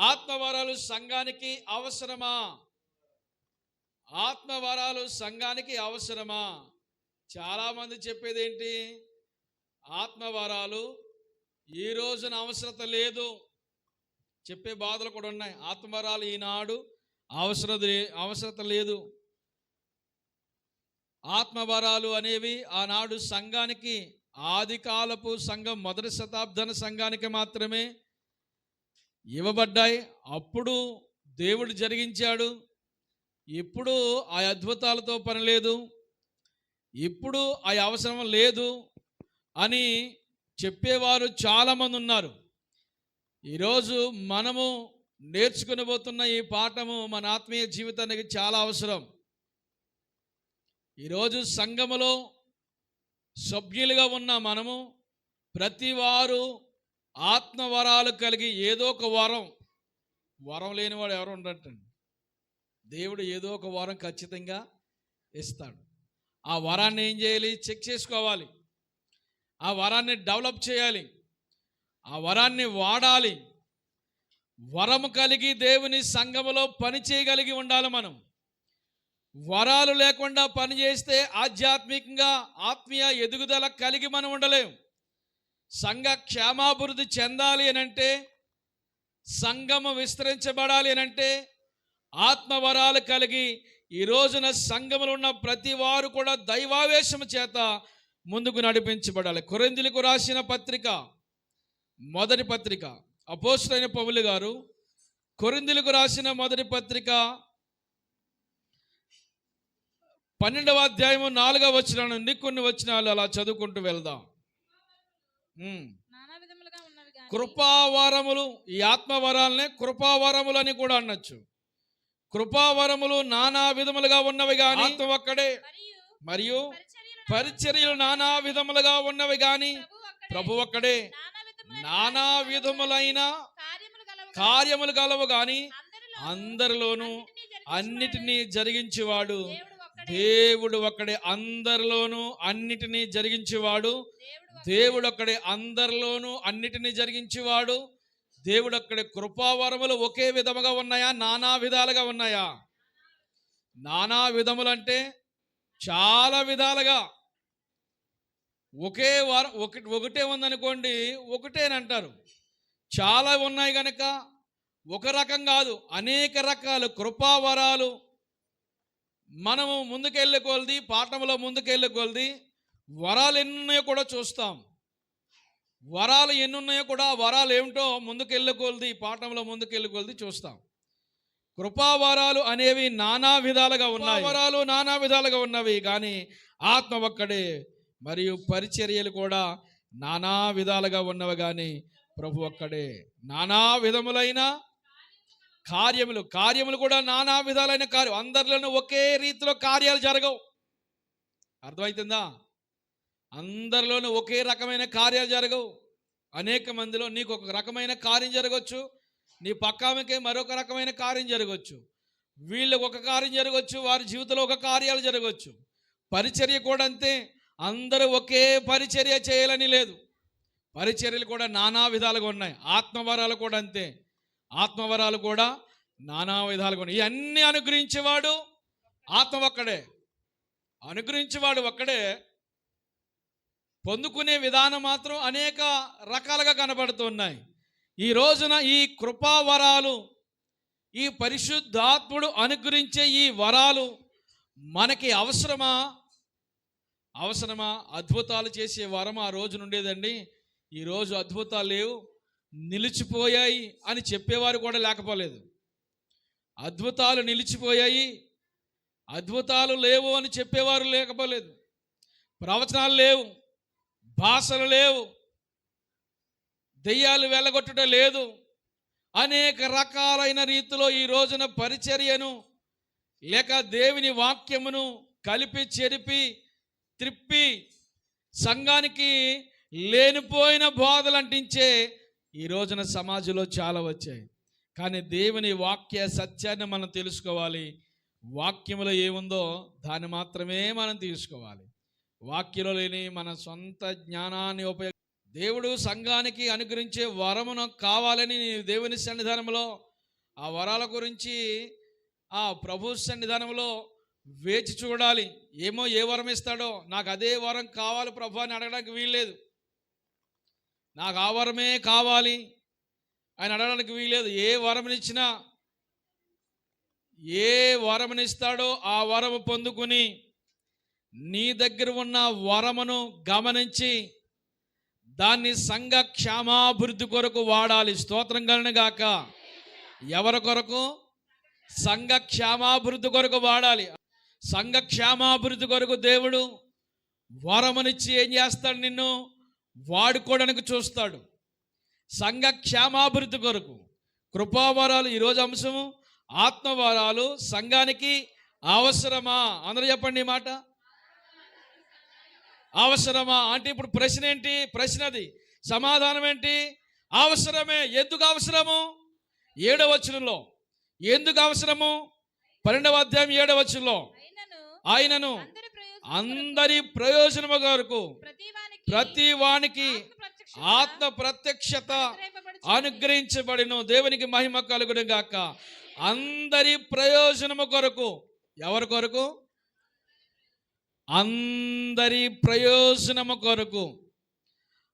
ఆత్మవరాలు సంఘానికి అవసరమా? ఆత్మవరాలు సంఘానికి అవసరమా? చాలామంది చెప్పేది ఏంటి? ఆత్మవరాలు ఈ రోజున అవసరత లేదు చెప్పే బాధలు కూడా ఉన్నాయి. ఆత్మవరాలు ఈనాడు అవసరత లేదు. ఆత్మవరాలు అనేవి ఆనాడు సంఘానికి, ఆది కాలపు సంఘం, మొదటి శతాబ్దన సంఘానికి మాత్రమే ఇవ్వబడ్డాయి. అప్పుడు దేవుడు జరిగించాడు. ఇప్పుడు ఆ అద్భుతాలతో పని లేదు, ఇప్పుడు ఆ అవసరం లేదు అని చెప్పేవారు చాలామంది ఉన్నారు. ఈరోజు మనము నేర్చుకుని పోతున్న ఈ పాఠము మన ఆత్మీయ జీవితానికి చాలా అవసరం. ఈరోజు సంఘములో సభ్యులుగా ఉన్న మనము ప్రతి వారు ఆత్మవరాలు కలిగి ఏదో ఒక వరం లేనివాడు ఎవరు ఉండటండి. దేవుడు ఏదో ఒక వరం ఖచ్చితంగా ఇస్తాడు. ఆ వరాన్ని ఏం చేయాలి? చెక్ చేసుకోవాలి. ఆ వరాన్ని డెవలప్ చేయాలి. ఆ వరాన్ని వాడాలి. వరము కలిగి దేవుని సంఘములో పని చేయగలిగి ఉండాలి. మనం వరాలు లేకుండా పని చేస్తే ఆధ్యాత్మికంగా ఆత్మీయ ఎదుగుదల కలిగి మనం ఉండలేం. సంఘ క్షేమాభివృద్ధి చెందాలి అనంటే, సంఘము విస్తరించబడాలి అనంటే ఆత్మవరాలు కలిగి ఈ రోజున సంఘములో ఉన్న ప్రతి వారు కూడా దైవావేశము చేత ముందుకు నడిపించబడాలి. కొరింథీయులకు రాసిన పత్రిక, మొదటి పత్రిక, అపోస్తలుడైన పౌలు గారు కొరింథీయులకు రాసిన మొదటి పత్రిక 12వ అధ్యాయము 4వ వచనం నుండి కొన్ని వచనాలు అలా చదువుకుంటూ వెళ్దాం. కృపావరములు, ఈ ఆత్మవరాలనే కృపావరములు అని కూడా అనొచ్చు. కృపావరములు నానా విధములుగా ఉన్నవి గాని ఆత్మ ఒక్కడే, మరియు పరిచర్యలు నానా విధములుగా ఉన్నవి గాని ప్రభు ఒక్కడే. నానా విధములైన కార్యములు గలవు గాని అందరిలోనూ అన్నిటినీ జరిగించేవాడు దేవుడు ఒక్కడే. అందరిలోనూ అన్నిటినీ జరిగించేవాడు దేవుడు ఒక్కడే. అందరిలోనూ అన్నిటినీ జరిగించేవాడు దేవుడు ఒక్కడే. కృపావరములు ఒకే విధముగా ఉన్నాయా? నానా విధాలుగా ఉన్నాయా? నానా విధములంటే చాలా విధాలుగా. ఒకే వరం ఒకటే ఉందనుకోండి, ఒకటేనంటారు. చాలా ఉన్నాయి కనుక ఒక రకం కాదు, అనేక రకాలు కృపావరాలు. మనము ముందుకెళ్ళే కొలది, పాఠంలో ముందుకెళ్ళే కొలది వరాలు ఎన్నున్నాయో కూడా చూస్తాం. వరాలు ఎన్నున్నాయో కూడా, వరాలు ఏమిటో ముందుకెళ్ళే కొలది, పాఠంలో ముందుకెళ్ళే కొలది చూస్తాం. కృపావరాలు అనేవి నానా విధాలుగా ఉన్నాయి. వరాలు నానా విధాలుగా ఉన్నవి కానీ ఆత్మ ఒక్కడే. మరియు పరిచర్యలు కూడా నానా విధాలుగా ఉన్నవి కానీ ప్రభు ఒక్కడే. నానా విధములైన కార్యములు కూడా నానా విధాలైన కార్యం. అందరిలోనూ ఒకే రీతిలో కార్యాలు జరగవు. అర్థమవుతుందా? అందరిలోనూ ఒకే రకమైన కార్యాలు జరగవు. అనేక మందిలో నీకు ఒక రకమైన కార్యం జరగవచ్చు, నీ పక్కామెకే మరొక రకమైన కార్యం జరగవచ్చు. వీళ్ళకి ఒక కార్యం జరగవచ్చు, వారి జీవితంలో ఒక కార్యాలు జరగవచ్చు. పరిచర్య కూడా అంతే. అందరూ ఒకే పరిచర్య చేయాలని లేదు. పరిచర్యలు కూడా నానా విధాలుగా ఉన్నాయి. ఆత్మవరాలు కూడా అంతే. ఆత్మవరాలు కూడా నానా విధాలుగా ఉన్నాయి. ఇవన్నీ అనుగ్రహించేవాడు ఆత్మ ఒక్కడే. అనుగ్రహించేవాడు ఒక్కడే. పొందుకునే విధానం మాత్రం అనేక రకాలుగా కనబడుతున్నాయి. ఈ రోజున ఈ కృపావరాలు, ఈ పరిశుద్ధాత్ముడు అనుగ్రహించే ఈ వరాలు మనకి అవసరమా? అద్భుతాలు చేసే వరం ఆ రోజున ఉండేదండి. ఈరోజు అద్భుతాలు లేవు, నిలిచిపోయాయి అని చెప్పేవారు కూడా లేకపోలేదు. అద్భుతాలు నిలిచిపోయాయి, అద్భుతాలు లేవు అని చెప్పేవారు లేకపోలేదు. ప్రవచనాలు లేవు, భాషలు లేవు, దెయ్యాలు వెళ్ళగొట్టుట లేదు. అనేక రకాలైన రీతిలో ఈ రోజున పరిచర్యను లేక దేవుని వాక్యమును కలిపి చెరిపి త్రిప్పి సంఘానికి లేనిపోయిన బోధలు అంటించే ఈ రోజున సమాజంలో చాలా వచ్చాయి. కానీ దేవుని వాక్య సత్యాన్ని మనం తెలుసుకోవాలి. వాక్యములో ఏముందో దాన్ని మాత్రమే మనం తీసుకోవాలి. వాక్యంలో లేని మన సొంత జ్ఞానాన్ని దేవుడు సంఘానికి అనుగ్రహించే వరము నాకు కావాలని నేను దేవుని సన్నిధానంలో ఆ వరాల గురించి ఆ ప్రభు సన్నిధానంలో వేచి చూడాలి. ఏమో ఏ వరం ఇస్తాడో, నాకు అదే వరం కావాలి ప్రభు అని అడగడానికి వీల్లేదు. నాకు ఆ వరమే కావాలి ఆయన అడగడానికి వీల్లేదు. ఏ వరమునిచ్చినా, ఏ వరమునిస్తాడో ఆ వరము పొందుకుని నీ దగ్గర ఉన్న వరమును గమనించి దాన్ని సంఘ క్షేమాభివృద్ధి కొరకు వాడాలి. స్తోత్రం కలుగును గాక. ఎవరి కొరకు? సంఘ క్షేమాభివృద్ధి కొరకు వాడాలి. సంఘ క్షేమాభివృద్ధి కొరకు దేవుడు వరమునిచ్చి ఏం చేస్తాడు? నిన్ను వాడుకోవడానికి చూస్తాడు. సంఘ క్షేమాభివృద్ధి కొరకు కృపావరాలు. ఈరోజు అంశము ఆత్మవరాలు సంఘానికి అవసరమా? అందరూ చెప్పండి ఈ మాట. అవసరమా అంటే ఇప్పుడు ప్రశ్న ఏంటి? ప్రశ్నది. సమాధానం ఏంటి? అవసరమే. ఎందుకు అవసరము? 7వ వచనంలో ఎందుకు అవసరము? 12వ అధ్యాయం 7వ వచనంలో ఆయనను అందరి ప్రయోజనము కొరకు ప్రతి వానికి ఆత్మ ప్రత్యక్షత అనుగ్రహించబడిను. దేవునికి మహిమ కలుగును గాక. అందరి ప్రయోజనము కొరకు. ఎవరి కొరకు? అందరి ప్రయోజనము కొరకు.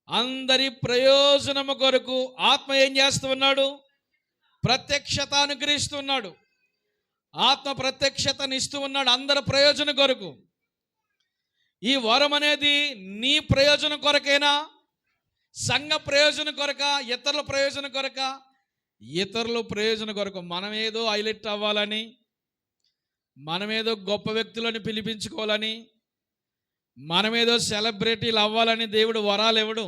అందరి ప్రయోజనము కొరకు ఆత్మ ఏం చేస్తూ ఉన్నాడు? ప్రత్యక్షత అనుగ్రహిస్తున్నాడు. ఆత్మ ప్రత్యక్షతను ఇస్తూ ఉన్నాడు అందరి ప్రయోజనం కొరకు. ఈ వరం అనేది నీ ప్రయోజనం కొరకేనా? సంఘ ప్రయోజనం కొరక? ఇతరుల ప్రయోజనం కొరక? ఇతరుల ప్రయోజనం కొరకు. మనమేదో హైలైట్ అవ్వాలని, మనమేదో గొప్ప వ్యక్తులను పిలిపించుకోవాలని, మనమేదో సెలబ్రిటీలు అవ్వాలని దేవుడు వరాలు ఇవ్వడు.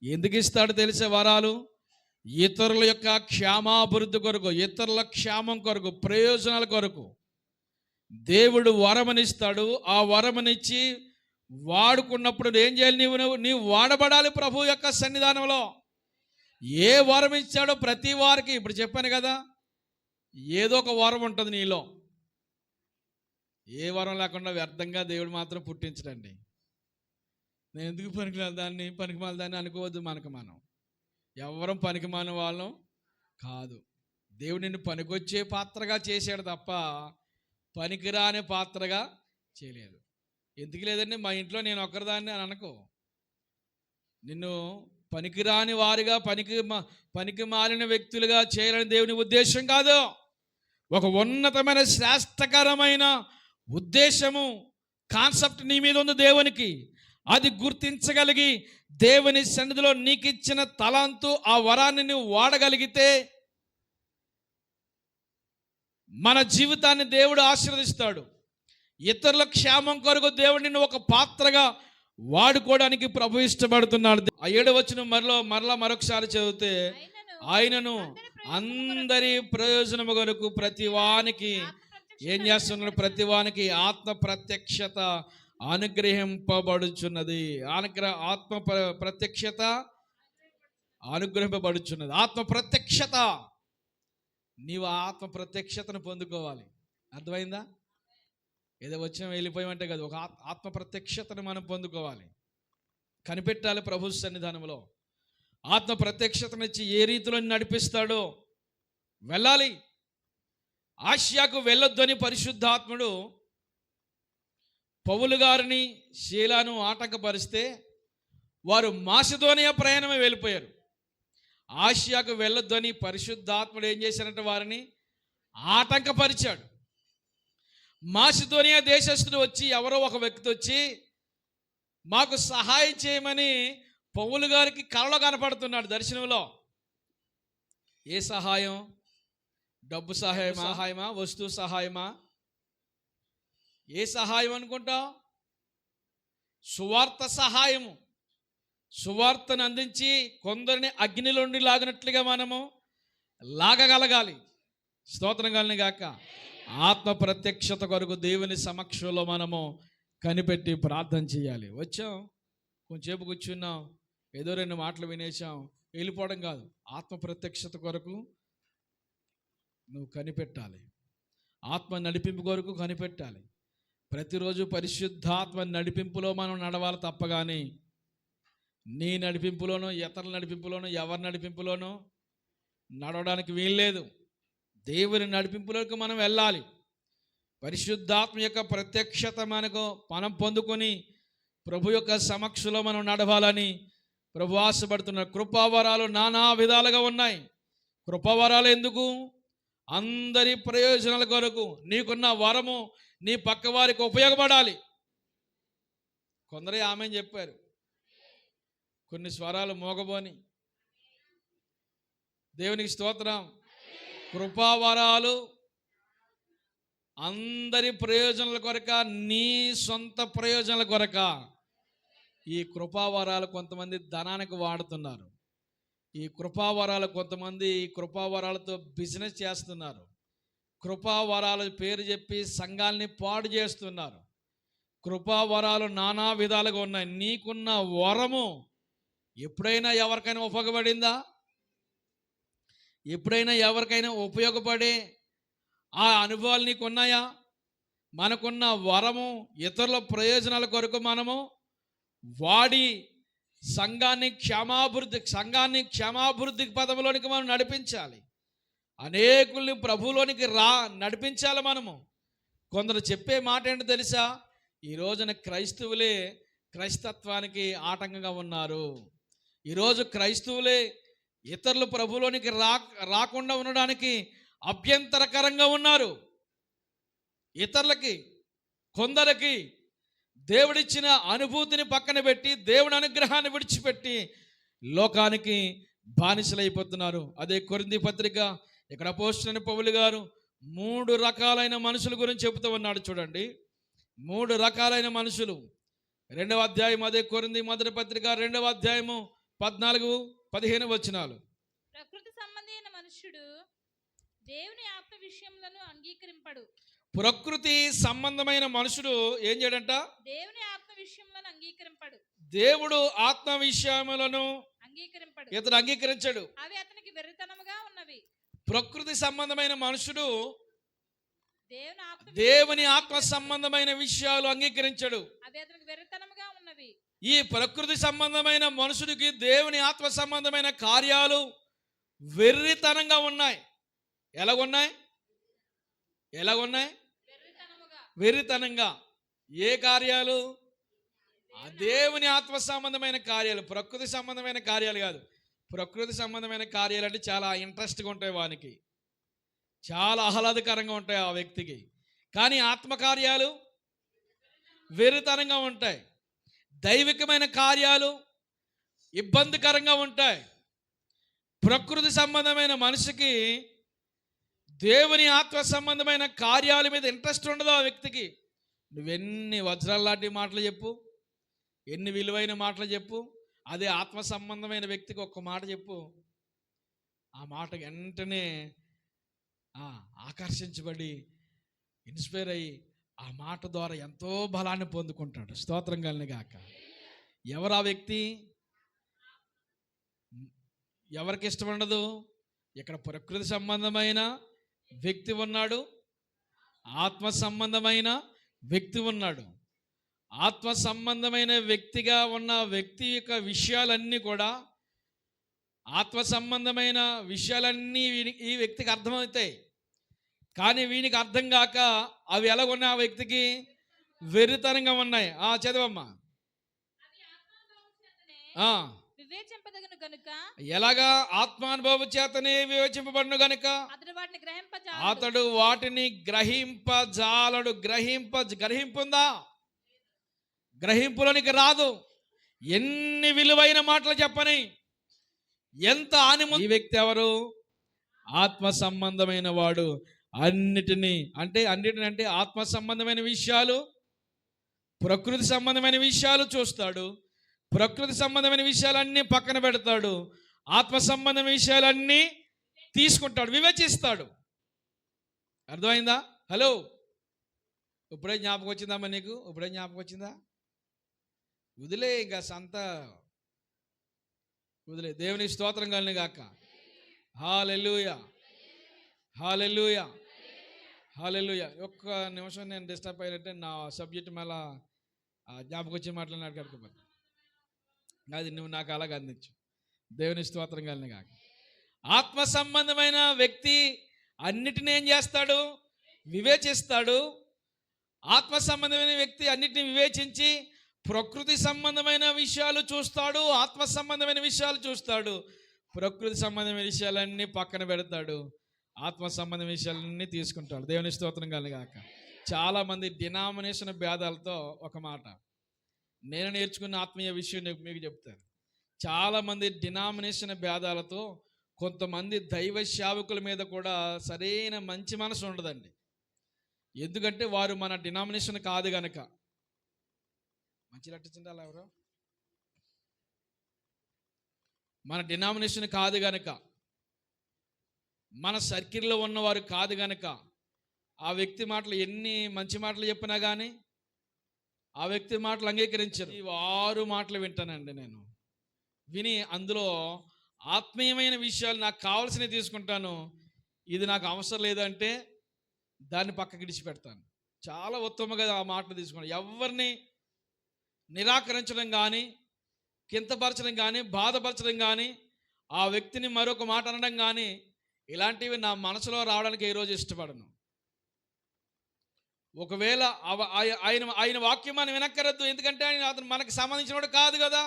ఎందుకు ఇస్తాడు తెలిసే వరాలు? ఇతరుల యొక్క క్షేమాభివృద్ధి కొరకు, ఇతరుల క్షేమం కొరకు, ప్రయోజనాల కొరకు దేవుడు వరమనిస్తాడు. ఆ వరమనిచ్చి వాడుకున్నప్పుడు ఏం చేయాలి? నీవు వాడబడాలి ప్రభు యొక్క సన్నిధానంలో. ఏ వరం ఇచ్చాడో ప్రతి వారికి ఇప్పుడు చెప్పాను కదా, ఏదో ఒక వరం ఉంటుంది నీలో. ఏ వరం లేకుండా వ్యర్థంగా దేవుడు మాత్రం పుట్టించడండి. నేను ఎందుకు పనికిమాల దాన్ని అనుకోవద్దు. మనం ఎవరం పనికిమాలిన వాళ్ళం కాదు. దేవుడు నిన్ను పనికొచ్చే పాత్రగా చేశాడు తప్ప పనికిరాని పాత్రగా చేయలేదు. ఎందుకు లేదండి? మా ఇంట్లో నేను ఒక్కరిదాన్ని అని అనుకో. నిన్ను పనికిరాని వారిగా, పనికి మాలిన వ్యక్తులుగా చేయాలని దేవుని ఉద్దేశం కాదు. ఒక ఉన్నతమైన శ్రేష్టకరమైన ఉద్దేశము, కాన్సెప్ట్ నీ మీద ఉంది దేవునికి. అది గుర్తించగలిగి దేవుని సన్నిధిలో నీకు ఇచ్చిన తలాంతు, ఆ వరాన్ని నువ్వు వాడగలిగితే మన జీవితాన్ని దేవుడు ఆశీర్వదిస్తాడు. ఇతరుల క్షేమం కొరకు దేవుడు నిన్ను ఒక పాత్రగా వాడుకోవడానికి ప్రభు ఇష్టపడుతున్నాడు. ఆ 7వ వచనం మరొకసారి చదివితే, ఆయనను అందరి ప్రయోజనము కొరకు ప్రతి వానికి ఏం చేస్తున్నాడు? ప్రతి వానికి ఆత్మ ప్రత్యక్షత అనుగ్రహింపబడుచున్నది. ఆత్మ ప్రత్యక్షత అనుగ్రహింపబడుచున్నది. ఆత్మ ప్రత్యక్షత. నీవు ఆత్మ ప్రత్యక్షతను పొందుకోవాలి. అర్థమైందా? ఏదో వచ్చిన వెళ్ళిపోయామంటే కదా, ఒక ఆత్మ ప్రత్యక్షతను మనం పొందుకోవాలి. కనిపెట్టాలి ప్రభు సన్నిధానంలో. ఆత్మ ప్రత్యక్షతను ఇచ్చి ఏ రీతిలో నడిపిస్తాడో వెళ్ళాలి. ఆసియాకు వెళ్ళొద్దని పరిశుద్ధాత్ముడు పౌలు గారిని, శీలాను ఆటంకపరిస్తే వారు మాసిదోనియా ప్రయాణమే వెళ్ళిపోయారు. ఆసియాకు వెళ్ళొద్దని పరిశుద్ధాత్ముడు ఏం చేశారంటే వారిని ఆటంకపరిచాడు. మాసిదోనియా దేశస్థుడు వచ్చి, ఎవరో ఒక వ్యక్తి వచ్చి మాకు సహాయం చేయమని పౌలు గారికి కలలో కనపడుతున్నాడు దర్శనంలో. ఏ సహాయం? డబ్బు సహాయమా? వస్తు సహాయమా? ఏ సహాయం అనుకుంటావు? సువార్త సహాయము. సువార్తను అందించి కొందరిని అగ్నిలోండి లాగినట్లుగా మనము లాగగలగాలి. స్తోత్రం కలుగును గాక. ఆత్మ ప్రత్యక్షత కొరకు దేవుని సమక్షంలో మనము కనిపెట్టి ప్రార్థన చేయాలి. వచ్చాం, కొంచెంసేపు కూర్చున్నాం, ఏదో 2 మాటలు వినేసాం, వెళ్ళిపోవడం కాదు. ఆత్మ ప్రత్యక్షత కొరకు నువ్వు కనిపెట్టాలి. ఆత్మ నడిపింపు కొరకు కనిపెట్టాలి. ప్రతిరోజు పరిశుద్ధాత్మ నడిపింపులో మనం నడవాలి తప్ప కానీ నీ నడిపింపులోనో ఇతరుల నడిపింపులోనో ఎవరి నడిపింపులోనో నడవడానికి వీల్లేదు. దేవుని నడిపింపులోకి మనం వెళ్ళాలి. పరిశుద్ధాత్మ యొక్క ప్రత్యక్షత మనకు మనం పొందుకొని ప్రభు యొక్క సమక్షంలో మనం నడవాలని ప్రభు ఆశపడుతున్నారు. కృపావరాలు నానా విధాలుగా ఉన్నాయి. కృపావరాలు ఎందుకు? అందరి ప్రయోజనాల కొరకు. నీకున్న వరము నీ పక్క వారికి ఉపయోగపడాలి. కొందరే ఆమె చెప్పారు, కొన్ని స్వరాలు మోగబోని. దేవునికి స్తోత్రం. కృపావరాలు అందరి ప్రయోజనాల కొరక, నీ సొంత ప్రయోజనాల కొరక ఈ కృపావరాలు కొంతమంది ధనానికి వాడుతున్నారు. ఈ కృపావరాలు కొంతమంది ఈ కృపావరాలతో బిజినెస్ చేస్తున్నారు. కృపావరాల పేరు చెప్పి సంఘాల్ని పాడు చేస్తున్నారు. కృపావరాలు నానా విధాలుగా ఉన్నాయి. నీకున్న వరము ఎప్పుడైనా ఎవరికైనా ఉపయోగపడిందా? ఎప్పుడైనా ఎవరికైనా ఉపయోగపడే ఆ అనుభవాలు నీకు ఉన్నాయా? మనకున్న వరము ఇతరుల ప్రయోజనాల కొరకు మనము వాడి సంఘాన్ని క్షేమాభివృద్ధి పదంలోనికి మనం నడిపించాలి. అనేకుల్ని ప్రభువులోనికి నడిపించాలి మనము. కొందరు చెప్పే మాట ఏంటో తెలుసా? ఈ రోజున క్రైస్తవులే క్రైస్తత్వానికి ఆటంకంగా ఉన్నారు. ఈరోజు క్రైస్తవులే ఇతరులు ప్రభువులోనికి రాకుండా ఉండడానికి అభ్యంతరకరంగా ఉన్నారు. ఇతరులకి కొందరికి దేవుడిచ్చిన అనుభూతిని పక్కన పెట్టి దేవుని అనుగ్రహాన్ని విడిచిపెట్టి లోకానికి బానిసలైపోతున్నారు. అదే కొరింథీ పత్రిక ఇక్కడ అపోస్తలుడైన పౌలు గారు 3 రకాలైన మనుషుల గురించి చెబుతూ ఉన్నాడు. చూడండి, 3 రకాలైన మనుషులు. 2వ అధ్యాయం, అదే కొరింథీ మొదటి పత్రిక 2వ అధ్యాయము 14-15 వచనాలు. ప్రకృతి సంబంధమైన మనుషుడు దేవుని ఆత్మ విషయములను అంగీకరింపడు. ప్రకృతి సంబంధమైన మనుషుడు ఏం చేయడంట? దేవుని ఆత్మ విషయములను అంగీకరింపడు. దేవుడు ఆత్మ విషయములను అంగీకరింపడు. ఇతడు అంగీకరించడు. అవి అతనికి వెర్రితనముగా ఉన్నవి. ప్రకృతి సంబంధమైన మనుషుడు దేవుని ఆత్మ సంబంధమైన విషయాలు అంగీకరించడు. అవి అతనికి వెర్రితనముగా ఉన్నవి. ఈ ప్రకృతి సంబంధమైన మనుషుడికి దేవుని ఆత్మ సంబంధమైన కార్యాలు వెర్రితనంగా ఉన్నాయి. ఎలాగున్నాయి? వెర్రితనంగా. ఏ కార్యాలు? దేవుని ఆత్మ సంబంధమైన కార్యాలు, ప్రకృతి సంబంధమైన కార్యాలు కాదు. ప్రకృతి సంబంధమైన కార్యాలు అంటే చాలా ఇంట్రెస్ట్గా ఉంటాయి, వానికి చాలా ఆహ్లాదకరంగా ఉంటాయి ఆ వ్యక్తికి. కానీ ఆత్మకార్యాలు వెర్రితనంగా ఉంటాయి. దైవికమైన కార్యాలు ఇబ్బందికరంగా ఉంటాయి. ప్రకృతి సంబంధమైన మనిషికి దేవుని ఆత్మ సంబంధమైన కార్యాల మీద ఇంట్రెస్ట్ ఉండదు ఆ వ్యక్తికి. నువ్వెన్ని వజ్రాల లాంటి మాటలు చెప్పు, ఎన్ని విలువైన మాటలు చెప్పు, అదే ఆత్మ సంబంధమైన వ్యక్తికి ఒక్క మాట చెప్పు, ఆ మాట వెంటనే ఆకర్షించబడి ఇన్స్పైర్ అయ్యి ఆ మాట ద్వారా ఎంతో బలాన్ని పొందుకుంటాడు. స్తోత్రం కలిగిన గాక. ఎవరు ఆ వ్యక్తి? ఎవరికి ఇష్టం ఉండదు? ఇక్కడ ప్రకృతి సంబంధమైన వ్యక్తి ఉన్నాడు, ఆత్మ సంబంధమైన వ్యక్తి ఉన్నాడు. ఆత్మ సంబంధమైన వ్యక్తిగా ఉన్న వ్యక్తి యొక్క విషయాలన్నీ కూడా, ఆత్మ సంబంధమైన విషయాలన్నీ ఈ వ్యక్తికి అర్థమవుతాయి. కానీ వీనికి అర్థం కాక అవి ఎలాగున్నా ఆ వ్యక్తికి వెర్రితనంగా ఉన్నాయి. చదవమ్మా. ఎలాగా? ఆత్మానుభవం చేతనే వివేచింపబడును గనుక అతడు వాటిని గ్రహింపజాలడు. గ్రహింపుందా? గ్రహింపులోనికి రాదు. ఎన్ని విలువైన మాటలు చెప్పని, ఎంత ఈ వ్యక్తి ఎవరు? ఆత్మ సంబంధమైన వాడు. అన్నిటినీ అంటే ఆత్మ సంబంధమైన విషయాలు, ప్రకృతి సంబంధమైన విషయాలు చూస్తాడు. ప్రకృతి సంబంధమైన విషయాలన్నీ పక్కన పెడతాడు. ఆత్మ సంబంధమైన విషయాలన్నీ తీసుకుంటాడు, వివేచిస్తాడు. అర్థమైందా? హలో, ఇప్పుడే జ్ఞాపకం వచ్చిందమ్మా నీకు? ఇప్పుడే జ్ఞాపకం వచ్చిందా? వదిలే, ఇంకా వదిలే. దేవుని స్తోత్రం కలిగిన గాక. హల్లెలూయా, హల్లెలూయా, హల్లెలూయా. ఒక్క నిమిషం నేను డిస్టర్బ్ అయినట్టే నా సబ్జెక్ట్ మళ్ళా జ్ఞాపకం వచ్చి మాట్లాడినాడు కనుక అది నువ్వు నాకు అలాగ అందించు. దేవుని స్తోత్రం కలిగిన కాక. ఆత్మ సంబంధమైన వ్యక్తి అన్నిటిని ఏం చేస్తాడు? వివేచిస్తాడు. ఆత్మ సంబంధమైన వ్యక్తి అన్నిటిని వివేచించి ప్రకృతి సంబంధమైన విషయాలు చూస్తాడు, ఆత్మ సంబంధమైన విషయాలు చూస్తాడు. ప్రకృతి సంబంధమైన విషయాలన్నీ పక్కన పెడతాడు, ఆత్మ సంబంధ విషయాలన్నీ తీసుకుంటాడు. దేవుని స్తోత్రం కలుగాక. చాలామంది డినామినేషన్ భేదాలతో ఒక మాట, నేను నేర్చుకున్న ఆత్మీయ విషయం మీకు చెప్తాను. చాలామంది డినామినేషన్ భేదాలతో కొంతమంది దైవ సేవకుల మీద కూడా సరైన మంచి మనసు ఉండదండి. ఎందుకంటే వారు మన డినామినేషన్ కాదు గనక. మంచి లట్టించాలి ఎవరు? మన డినామినేషన్ కాదు గనక, మన సర్కిల్లో ఉన్నవారు కాదు గనక, ఆ వ్యక్తి మాటలు ఎన్ని మంచి మాటలు చెప్పినా కానీ ఆ వ్యక్తి మాటలు అంగీకరించరు. ఈ 6 మాటలు వింటానండి నేను. విని అందులో ఆత్మీయమైన విషయాలు నాకు కావాల్సినవి తీసుకుంటాను. ఇది నాకు అవసరం లేదంటే దాన్ని పక్కకి విడిచిపెడతాను. చాలా ఉత్తమంగా ఆ మాటలు తీసుకుంటాను. ఎవరిని నిరాకరించడం కానీ, కింతపరచడం కానీ, బాధపరచడం కానీ, ఆ వ్యక్తిని మరొక మాట అనడం కానీ, ఇలాంటివి నా మనసులో రావడానికి ఏ రోజు ఇష్టపడను. ఒకవేళ ఆయన వాక్యం మనం వినక్కరద్దు, ఎందుకంటే అతను మనకు సంబంధించినవాడు కాదు కదా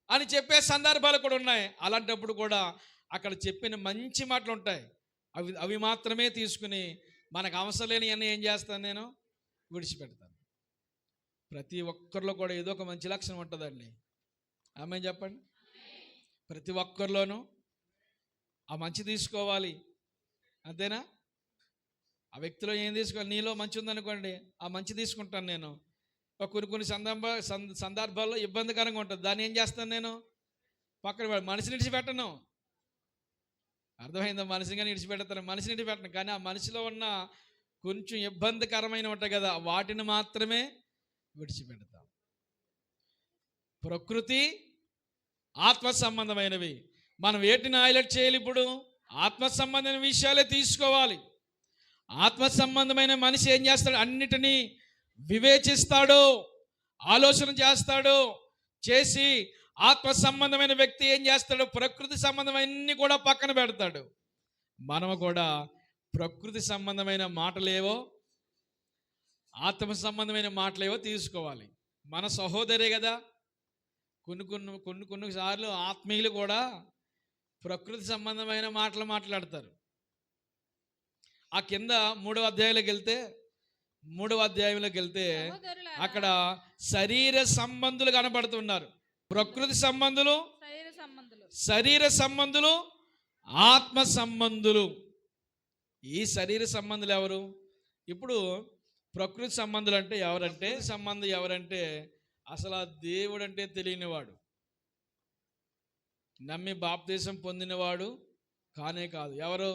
అని చెప్పే సందర్భాలు కూడా ఉన్నాయి. అలాంటప్పుడు కూడా అక్కడ చెప్పిన మంచి మాటలు ఉంటాయి, అవి మాత్రమే తీసుకుని మనకు అవసరం లేని అన్నీ ఏం చేస్తాను? నేను విడిచిపెడతాను. ప్రతి ఒక్కరిలో కూడా ఏదో ఒక మంచి లక్షణం ఉంటుందండి. ఆమె చెప్పండి. ప్రతి ఒక్కరిలోనూ ఆ మంచి తీసుకోవాలి, అంతేనా? ఆ వ్యక్తిలో ఏం తీసుకోవాలి? నీలో మంచి ఉందనుకోండి, ఆ మంచి తీసుకుంటాను నేను. కొన్ని సందర్భాల్లో ఇబ్బందికరంగా ఉంటుంది, దాన్ని ఏం చేస్తాను? నేను పక్కన మనిషిని విడిచిపెట్టను. అర్థమైందా? మనిషిని కానీ విడిచిపెడతాను, మనిషిని విడిచిపెట్టను. కానీ ఆ మనిషిలో ఉన్న కొంచెం ఇబ్బందికరమైన ఉంటాయి కదా, వాటిని మాత్రమే విడిచిపెడతాం. ప్రకృతి, ఆత్మ సంబంధమైనవి మనం వేటిని హైలైట్ చేయాలి? ఇప్పుడు ఆత్మ సంబంధమైన విషయాలే తీసుకోవాలి. ఆత్మ సంబంధమైన మనిషి ఏం చేస్తాడు? అన్నిటినీ వివేచిస్తాడు, ఆలోచన చేస్తాడు. చేసి ఆత్మ సంబంధమైన వ్యక్తి ఏం చేస్తాడు? ప్రకృతి సంబంధమైన కూడా పక్కన పెడతాడు. మనము కూడా ప్రకృతి సంబంధమైన మాటలేవో, ఆత్మ సంబంధమైన మాటలేవో తీసుకోవాలి. మన సహోదరే కదా. కొన్నిసార్లు ఆత్మీయులు కూడా ప్రకృతి సంబంధమైన మాటలు మాట్లాడతారు. ఆ కింద 3వ అధ్యాయంలోకి వెళ్తే అక్కడ శరీర సంబంధులు కనబడుతున్నారు. ప్రకృతి సంబంధులు, శరీర సంబంధులు, ఆత్మ సంబంధులు. ఈ శరీర సంబంధులు ఎవరు? ఇప్పుడు ప్రకృతి సంబంధులు అంటే ఎవరంటే అసలు ఆ దేవుడు అంటే తెలియనివాడు, నమ్మి బాప్తీసం పొందినవాడు కానే కాదు. ఎవరు?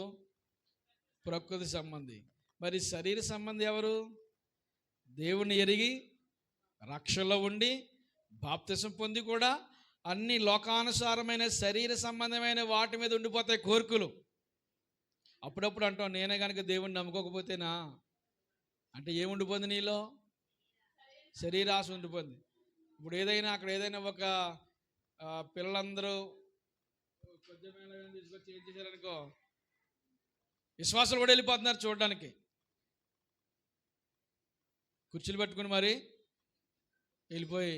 ప్రకృతి సంబంధి. మరి శరీర సంబంధి ఎవరు? దేవుణ్ణి ఎరిగి రక్షణలో ఉండి బాప్తీసం పొంది కూడా అన్ని లోకానుసారమైన శరీర సంబంధమైన వాటి మీద ఉండిపోతాయి కోరికలు. అప్పుడప్పుడు అంటాం, నేనే కనుక దేవుణ్ణి నమ్ముకోకపోతేనా అంటే ఏముండిపోయింది నీలో? శరీరాశ ఉండిపోయింది. ఇప్పుడు అక్కడ ఏదైనా ఒక పిల్లలందరూ కొంచెమైనా తీసుకొచ్చి ఏం చేశారనుకో, విశ్వాసాలు కూడా వెళ్ళిపోతున్నారు చూడడానికి, కుర్చీలు పట్టుకుని మరి వెళ్ళిపోయి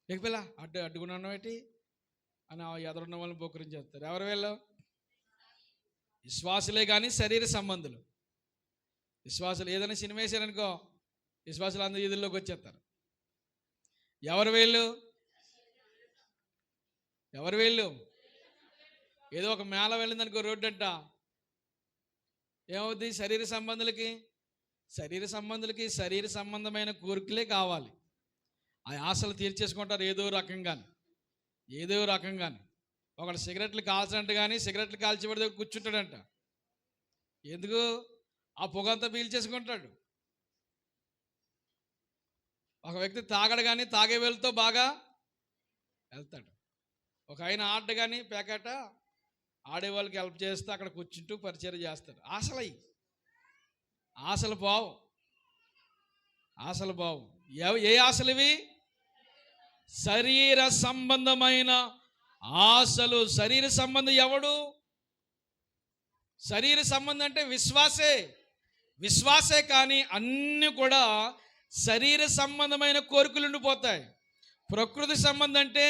ఎగిపిల్ల అడ్డుకున్నాను ఏంటి అని ఎదురున్న వాళ్ళని పోకరించేస్తారు. ఎవరు వీళ్ళు? విశ్వాసులే కానీ శరీర సంబంధులు. విశ్వాసులు ఏదైనా సినిమా వేసారనుకో, విశ్వాసులు అందరూ వీధుల్లోకి వచ్చేస్తారు. ఎవరు వీళ్ళు? ఏదో ఒక మేళ వెళ్ళిందనుకో, రోడ్డు అంట, ఏమవుద్ది? శరీర సంబంధమైన కోరికలే కావాలి. ఆ ఆశలు తీర్చేసుకుంటారు ఏదో రకంగాని. ఒకడు సిగరెట్లు కాల్చినట్టు కానీ సిగరెట్లు కాల్చిబడి దగ్గర కూర్చుంటాడంట. ఎందుకు? ఆ పొగంతా పీల్చేసుకుంటాడు. ఒక వ్యక్తి తాగడు కానీ తాగే వెళ్తూ బాగా వెళ్తాడు. ఒక ఆయన ఆట కానీ పేకాట ఆడేవాళ్ళకి హెల్ప్ చేస్తే అక్కడ కూర్చుంటూ పరిచయం చేస్తాడు. ఆశలు బావు. ఏ ఆశలు ఇవి? శరీర సంబంధమైన ఆశలు. శరీర సంబంధం ఎవడు? శరీర సంబంధం అంటే విశ్వాసే కానీ అన్నీ కూడా శరీర సంబంధమైన కోరికలు ఉండిపోతాయి. ప్రకృతి సంబంధం అంటే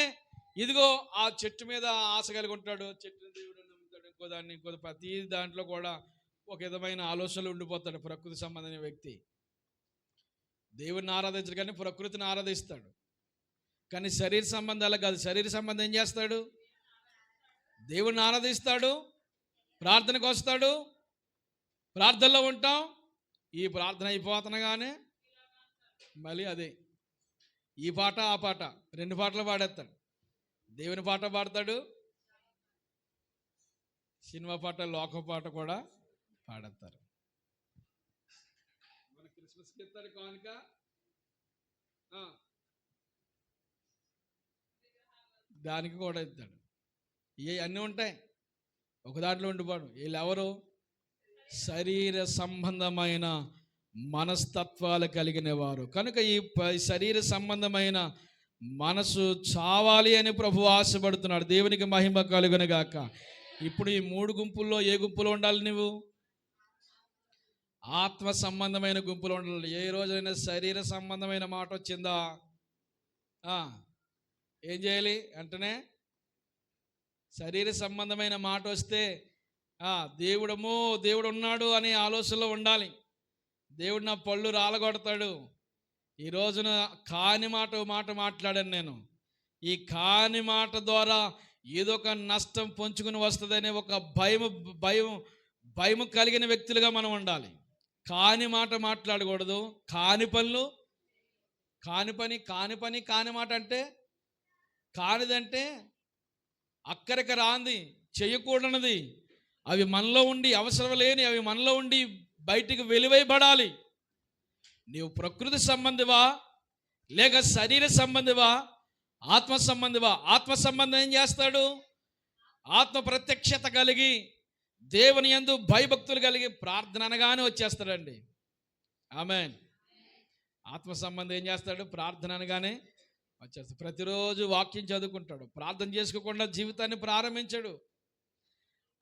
ఇదిగో ఆ చెట్టు మీద ఆశ కలిగి ఉంటాడు, చెట్టుని దేవుడు నమ్ముతాడు, ఇంకో ప్రతి దాంట్లో కూడా ఒక విధమైన ఆలోచనలు ఉండిపోతాడు ప్రకృతి సంబంధమైన వ్యక్తి. దేవుడిని ఆరాధించడు కానీ ప్రకృతిని ఆరాధిస్తాడు. కానీ శరీర సంబంధాలు కాదు. శరీర సంబంధం ఏం చేస్తాడు? దేవుడిని ఆరాధిస్తాడు, ప్రార్థనకు వస్తాడు, ప్రార్థనలో ఉంటాం. ఈ ప్రార్థన అయిపోతుండగానే మళ్ళీ అదే ఈ పాట ఆ పాట 2 పాటలు పాడేస్తాడు. దేవుని పాట పాడతాడు, సినిమా పాట, లోక పాట కూడా పాడేస్తారు. మన క్రిస్మస్కి ఇస్తాడు కానుక, దానికి కూడా ఇస్తాడు. ఇవి అన్నీ ఉంటాయి, ఒక దాంట్లో ఉండిపోడు. వీళ్ళు ఎవరు? శరీర సంబంధమైన మనస్తత్వాలు కలిగిన వారు. కనుక ఈ శరీర సంబంధమైన మనసు చావాలి అని ప్రభు ఆశపడుతున్నాడు. దేవునికి మహిమ కలుగును గాక. ఇప్పుడు ఈ 3 గుంపుల్లో ఏ గుంపులో ఉండాలి? నువ్వు ఆత్మ సంబంధమైన గుంపులో ఉండాలి. ఏ రోజైనా శరీర సంబంధమైన మాట వచ్చిందా ఏం చేయాలి? వెంటనే శరీర సంబంధమైన మాట వస్తే దేవుడు ఉన్నాడు అనే ఆలోచనలో ఉండాలి. దేవుడు నా పళ్ళు రాలగొడతాడు. ఈ రోజున కాని మాట మాట్లాడాను నేను. ఈ కాని మాట ద్వారా ఏదో ఒక నష్టం పొంచుకుని వస్తుందనే ఒక భయం కలిగిన వ్యక్తులుగా మనం ఉండాలి. కాని మాట మాట్లాడకూడదు. కాని పని కాని మాట అంటే కానిదంటే అక్కడికి రాంది, చేయకూడనిది, అవి మనలో ఉండి అవసరం లేని అవి మనలో ఉండి బయటికి వెలువైబడాలి. నీవు ప్రకృతి సంబంధివా లేక శరీర సంబంధివా ఆత్మ సంబంధివా? ఆత్మ సంబంధం ఏం చేస్తాడు? ఆత్మ ప్రత్యక్షత కలిగి దేవుని యందు భయభక్తులు కలిగి ప్రార్థన అనగానే వచ్చేస్తాడండి. ఆమేన్. ఆత్మ సంబంధం ఏం చేస్తాడు? ప్రార్థన అనగానే వచ్చేస్తాడు. ప్రతిరోజు వాక్యం చదువుకుంటాడు, ప్రార్థన చేసుకోకుండా జీవితాన్ని ప్రారంభించాడు.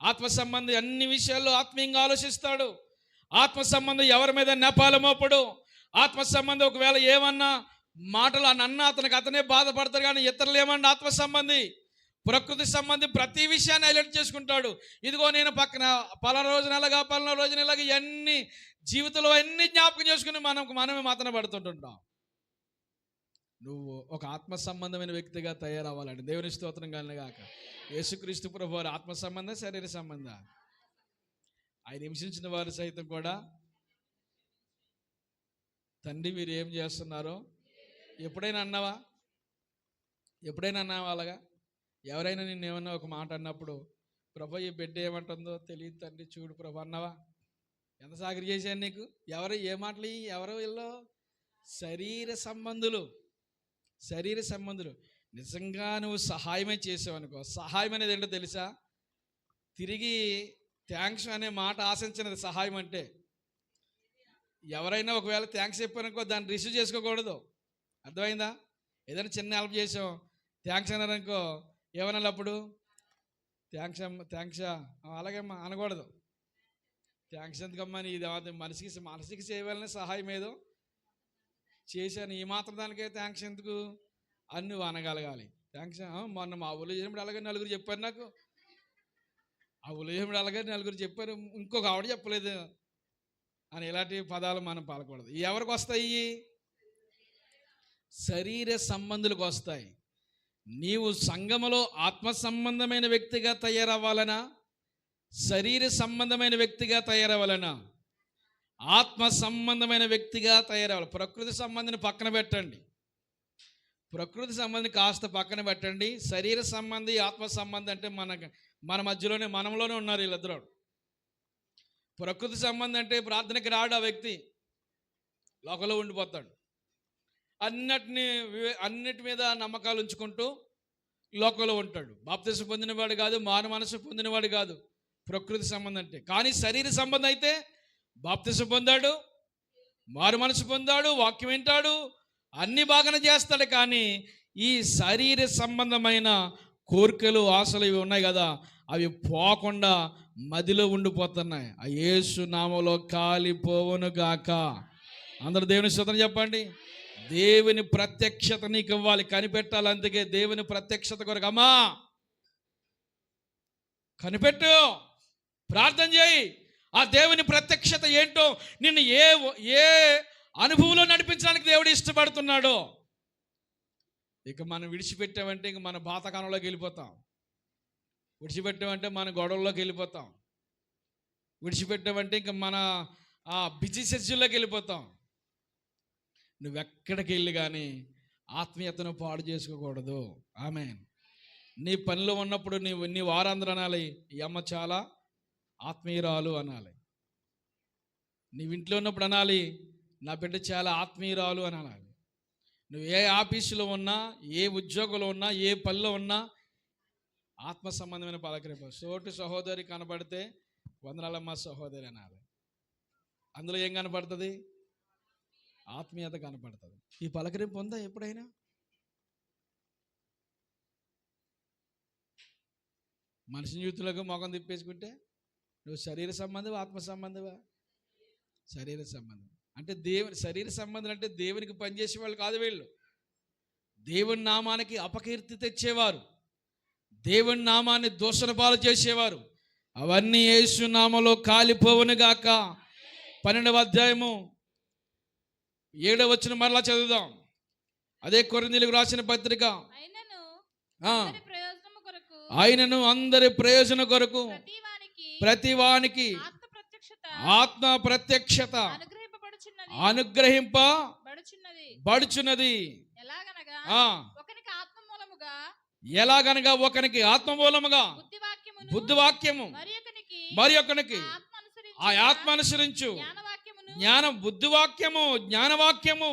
ఆత్మ సంబంధి అన్ని విషయాల్లో ఆత్మీయంగా ఆలోచిస్తాడు. ఆత్మ సంబంధం ఎవరి మీద నెపాల మోపడు. ఆత్మ సంబంధం ఒకవేళ ఏమన్నా మాటలు అన్న అతనే బాధపడతాడు, కానీ ఇతరులు ఏమన్నా ఆత్మ సంబంధి. ప్రకృతి సంబంధి ప్రతి విషయాన్ని హైలైట్ చేసుకుంటాడు. ఇదిగో నేను పక్కన పలానా రోజున ఇలాగ ఇవన్నీ జీవితంలో అన్ని జ్ఞాపకం చేసుకుని మనమే మాత్రం పడుతుంటుంటాం. నువ్వు ఒక ఆత్మ సంబంధమైన వ్యక్తిగా తయారవ్వాలండి. దేవుని స్తోత్రం కలుగుగాక. యేసుక్రీస్తు ప్రభువు ఆత్మ సంబంధ శరీర సంబంధ. ఆయన హింసించిన వారు సైతం కూడా తండ్రి మీరు ఏం చేస్తున్నారో ఎప్పుడైనా అన్నావా? అలాగా? ఎవరైనా నిన్ను ఏమన్నా ఒక మాట అన్నప్పుడు ప్రభు ఈ బిడ్డ ఏమంటుందో తెలియదు తండ్రి చూడు ప్రభు అన్నావా? ఎంత సాగరి చేశాను నీకు? ఏ మాటలు? ఎవరు వీళ్ళు? శరీర సంబంధులు. నిజంగా నువ్వు సహాయమే చేసావు అనుకో. సహాయం అనేది ఏంటో తెలుసా? తిరిగి థ్యాంక్స్ అనే మాట ఆశించినది సహాయం అంటే. ఎవరైనా ఒకవేళ థ్యాంక్స్ చెప్పారనుకో దాన్ని రిసీవ్ చేసుకోకూడదు. అర్థమైందా? ఏదైనా చిన్న హెల్ప్ చేసాం థ్యాంక్స్ అన్నారనుకో, ఏమన్నా అప్పుడు థ్యాంక్సా అలాగేమ్మా అనకూడదు. థ్యాంక్స్ ఎందుకమ్మా, ఇది మనిషికి చేయవలన సహాయం ఏదో చేశాను, ఈ మాత్రం దానికే థ్యాంక్స్ ఎందుకు అని నువ్వు అనగలగాలి. థ్యాంక్స్ మొన్న మా ఊళ్ళో చేసినప్పుడు అలాగే నలుగురు చెప్పారు నాకు. నలుగురు చెప్పారు, ఇంకొక ఆవిడ చెప్పలేదు అని ఇలాంటి పదాలు మనం పాలకూడదు. ఎవరికి వస్తాయి? శరీర సంబంధులకు వస్తాయి. నీవు సంఘములో ఆత్మ సంబంధమైన వ్యక్తిగా తయారవ్వాలనా శరీర సంబంధమైన వ్యక్తిగా తయారవ్వాలనా? ఆత్మ సంబంధమైన వ్యక్తిగా తయారవ్వాలి. ప్రకృతి సంబంధిని పక్కన పెట్టండి. కాస్త పక్కన పెట్టండి. శరీర సంబంధి ఆత్మ సంబంధి అంటే మన మనంలోనే ఉన్నారు వీళ్ళిద్దరు. ప్రకృతి సంబంధం అంటే ప్రార్థనకి రాడు ఆ వ్యక్తి, లోకంలో ఉండిపోతాడు. అన్నిటి మీద నమ్మకాలు ఉంచుకుంటూ లోకంలో ఉంటాడు. బాప్తిసం పొందినవాడు కాదు, మారు మనసు పొందినవాడు కాదు ప్రకృతి సంబంధం అంటే. కానీ శరీర సంబంధం అయితే బాప్తిసం పొందాడు, మారు మనసు పొందాడు, వాక్యం వింటాడు, అన్ని బాగానే చేస్తాడు. కానీ ఈ శరీర సంబంధమైన కోరికలు ఆశలు ఇవి ఉన్నాయి కదా, అవి పోకుండా మదిలో ఉండిపోతున్నాయి. ఆ యేసు నామములో కాలిపోవును గాక. అందరూ దేవుని స్తోత్రం చెప్పండి. దేవుని ప్రత్యక్షత నీకు ఇవ్వాలి, కనిపెట్టాలి. అందుకే దేవుని ప్రత్యక్షత కొరకు అమ్మా కనిపెట్టు, ప్రార్థన చేయి. ఆ దేవుని ప్రత్యక్షత ఏంటో, నిన్ను ఏ అనుభవంలో నడిపించడానికి దేవుడు ఇష్టపడుతున్నాడో. ఇక మనం విడిచిపెట్టామంటే ఇంక మన బాతకాలంలోకి వెళ్ళిపోతాం. విడిచిపెట్టామంటే మన గొడవల్లోకి వెళ్ళిపోతాం. విడిచిపెట్టామంటే ఇంక మన బిజీ షెడ్యూల్లోకి వెళ్ళిపోతాం. నువ్వెక్కడికి వెళ్ళి కానీ ఆత్మీయతను పాడు చేసుకోకూడదు. ఆమేన్. నీ పనిలో ఉన్నప్పుడు నీ వారందరూ అనాలి, ఈ అమ్మ చాలా ఆత్మీయురాలు అనాలి. నీవు ఇంట్లో ఉన్నప్పుడు అనాలి, నా బిడ్డ చాలా ఆత్మీయురాలు అని అనాలి. నువ్వు ఏ ఆఫీసులో ఉన్నా, ఏ ఉద్యోగంలో ఉన్నా, ఏ పనిలో ఉన్నా ఆత్మ సంబంధమైన పలకరింపు. సోటి సహోదరి కనబడితే వందనాలమ్మ సహోదరి అనాలి. అందులో ఏం కనపడుతుంది? ఆత్మీయత కనపడుతుంది. ఈ పలకరింపు ఉందా ఎప్పుడైనా? మనిషి జీవితంలోకి మొఖం తిప్పేసుకుంటే నువ్వు శరీర సంబంధం ఆత్మ సంబంధమా? శరీర సంబంధం అంటే శరీర సంబంధం అంటే దేవునికి పనిచేసే వాళ్ళు కాదు వీళ్ళు. దేవుని నామానికి అపకీర్తి తెచ్చేవారు, దేవుని నామాన్ని దూషణ పాలు చేసేవారు. అవన్నీ యేసు నామములో కాలిపోవును గాక. 12వ అధ్యాయము 7వ వచనం మరలా చదువుదాం. అదే కొరింథీయులకు రాసిన పత్రిక. ఆయనను అందరి ప్రయోజనం కొరకు ప్రతివానికి ఆత్మ ప్రత్యక్షత అనుగ్రహింపబడుచున్నది. ఎలాగనగా ఒకనికి ఆత్మ మూలముగా బుద్ధివాక్యము, మరి ఒకనికి ఆ ఆత్మ అనుసరించు జ్ఞానం. బుద్ధివాక్యము, జ్ఞానవాక్యము,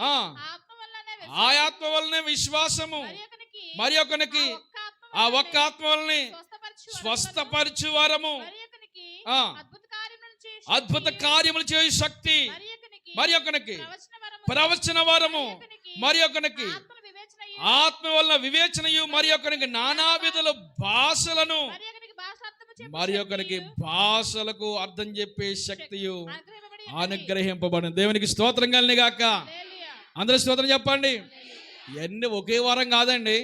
ఆ ఆత్మ వలనే విశ్వాసము, మరి ఒకనికి ఆ ఒక్క ఆత్మ వలనే స్వస్థపరచు వరము, అద్భుత కార్యములు చేయు శక్తి, మరి ఒకనికి ప్రవచన వరము, మరి ఒకనికి ఆత్మ వలన వివేచనయు, మరి ఒకనికి నానా విధుల భాషలను, మరి ఒకరికి భాషలకు అర్థం చెప్పే శక్తియు అనుగ్రహింపబడి. దేవునికి స్తోత్రం కలిని గాక. అందరూ స్తోత్రం చెప్పండి. ఇవన్నీ ఒకే వారం కాదండి,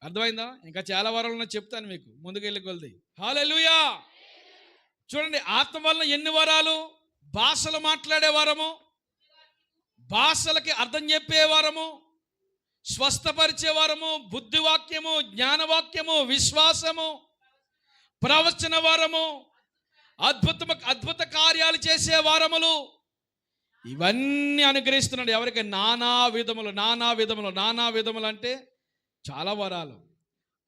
అర్థమైందా? ఇంకా చాలా వారాలు చెప్తాను మీకు ముందుకెళ్ళి కొలిది. హల్లెలూయా. చూడండి, ఆత్మ వలన ఎన్ని వరాలు? భాషలు మాట్లాడే వారము, భాషలకి అర్థం చెప్పే వారము, స్వస్థపరిచే వారము, బుద్ధివాక్యము, జ్ఞానవాక్యము, విశ్వాసము, ప్రవచన వారము, అద్భుత కార్యాలు చేసే వారములు, ఇవన్నీ అనుగ్రహిస్తున్నాడు. ఎవరికి? నానా విధములు. నానా విధములు, నానా విధములు అంటే చాలా వరాలు.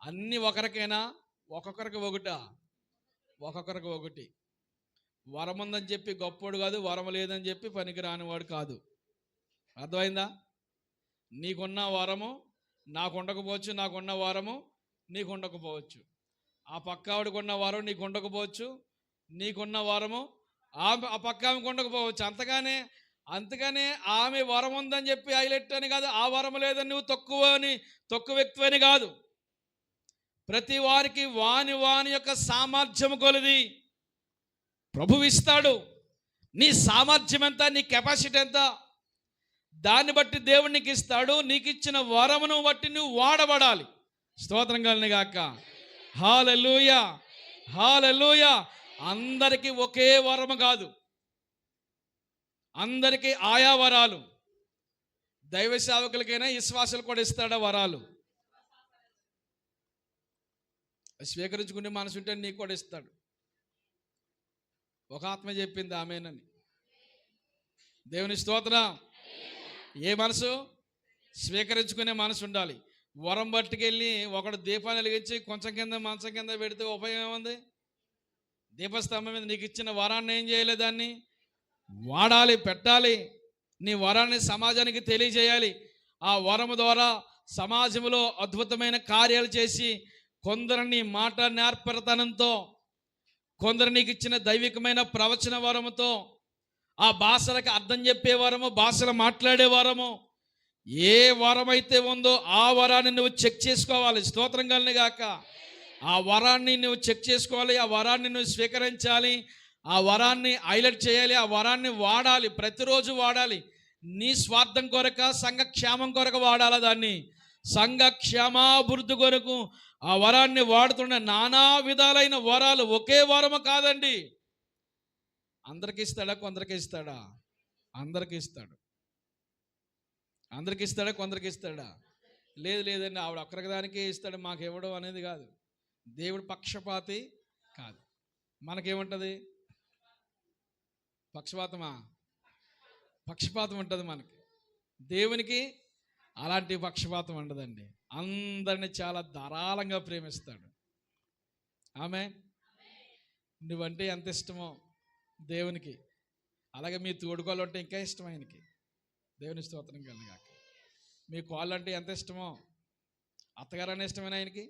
అన్ని ఒకరికైనా? ఒక్కొక్కరికి ఒకటా? ఒక్కొక్కరికి ఒకటి. వరం ఉందని చెప్పి గొప్పోడు కాదు, వరం లేదని చెప్పి పనికి రానివాడు కాదు. అర్థమైందా? నీకున్న వరము నాకు ఉండకపోవచ్చు, నాకున్న వరము నీకు ఉండకపోవచ్చు, ఆ పక్కావిడికున్న వరం నీకు ఉండకపోవచ్చు, నీకున్న వరము ఆ పక్క ఆమెకు ఉండకపోవచ్చు. అంతగానే ఆమె వరం ఉందని చెప్పి హైలైట్ అని కాదు, ఆ వరం లేదని నువ్వు తక్కువ వ్యక్తి అని కాదు. ప్రతి వారికి వాని యొక్క సామర్థ్యం కొలది ప్రభువు ఇస్తాడు. నీ సామర్థ్యం ఎంత, నీ కెపాసిటీ ఎంత, దాన్ని బట్టి దేవుడు నీకు ఇస్తాడు. నీకు ఇచ్చిన వరమును బట్టి నువ్వు వాడబడాలి. స్తోత్రం కలిని గాక. హల్లెలూయా, హల్లెలూయా. అందరికీ ఒకే వరము కాదు, అందరికీ ఆయా వరాలు. దైవ సేవకులకైనా విశ్వాసాలు కూడా ఇస్తాడా వరాలు? స్వీకరించుకునే మనసు ఉంటే నీకు కూడా ఇస్తాడు. ఒక ఆత్మ చెప్పింది ఆమేనని. దేవుని స్తోత్రం. ఏ మనసు? స్వీకరించుకునే మనసు ఉండాలి. వరం పట్టుకెళ్ళి ఒకడు దీపాన్ని వెలిగించి కొంచెం కింద మంచం కింద పెడితే ఉపయోగం ఏముంది? దీపస్తంభం మీద నీకు ఇచ్చిన వరాన్ని ఏం చేయలేదు, దాన్ని వాడాలి, పెట్టాలి. నీ వరాన్ని సమాజానికి తెలియజేయాలి. ఆ వరము ద్వారా సమాజంలో అద్భుతమైన కార్యాలు చేసి కొందరిని మాట నేర్పరతనంతో, కొందరు నీకు ఇచ్చిన దైవికమైన ప్రవచన వరముతో, ఆ భాషలకు అర్థం చెప్పే వరము, భాషలు మాట్లాడే వరము, ఏ వరం అయితే ఉందో ఆ వరాన్ని నువ్వు చెక్ చేసుకోవాలి. స్తోత్రం కలిగిన గాక. ఆ వరాన్ని నువ్వు చెక్ చేసుకోవాలి. ఆ వరాన్ని నువ్వు స్వీకరించాలి. ఆ వరాన్ని హైలైట్ చేయాలి. ఆ వరాన్ని వాడాలి. ప్రతిరోజు వాడాలి. నీ స్వార్థం కొరక, సంఘ క్షేమం కొరకు వాడాలా దాన్ని. సంఘ క్షేమాభివృద్ధి కొరకు ఆ వరాన్ని వాడుతున్న నానా విధాలైన వరాలు. ఒకే వరము కాదండి. అందరికి ఇస్తాడా? కొందరికి ఇస్తాడా? అందరికి ఇస్తాడు. అందరికి ఇస్తాడా? కొందరికి ఇస్తాడా? లేదండి, ఆవిడ ఒక్కరికి దానికే ఇస్తాడు, మాకు ఇవ్వడం అనేది కాదు. దేవుడు పక్షపాతి కాదు. మనకేముంటుంది? పక్షపాతమా? పక్షపాతం ఉంటుంది మనకి. దేవునికి అలాంటి పక్షపాతం ఉండదండి. అందరిని చాలా ధారాళంగా ప్రేమిస్తాడు. ఆమె నువ్వంటే ఎంత ఇష్టమో దేవునికి, అలాగే మీ తోడుకోళ్ళు అంటే ఇంకా ఇష్టం ఆయనకి. దేవుని స్తోత్రం కలుగాక. మీ కోళ్ళు అంటే ఎంత ఇష్టమో, అత్తగారు అనే ఇష్టమేనా ఆయనకి?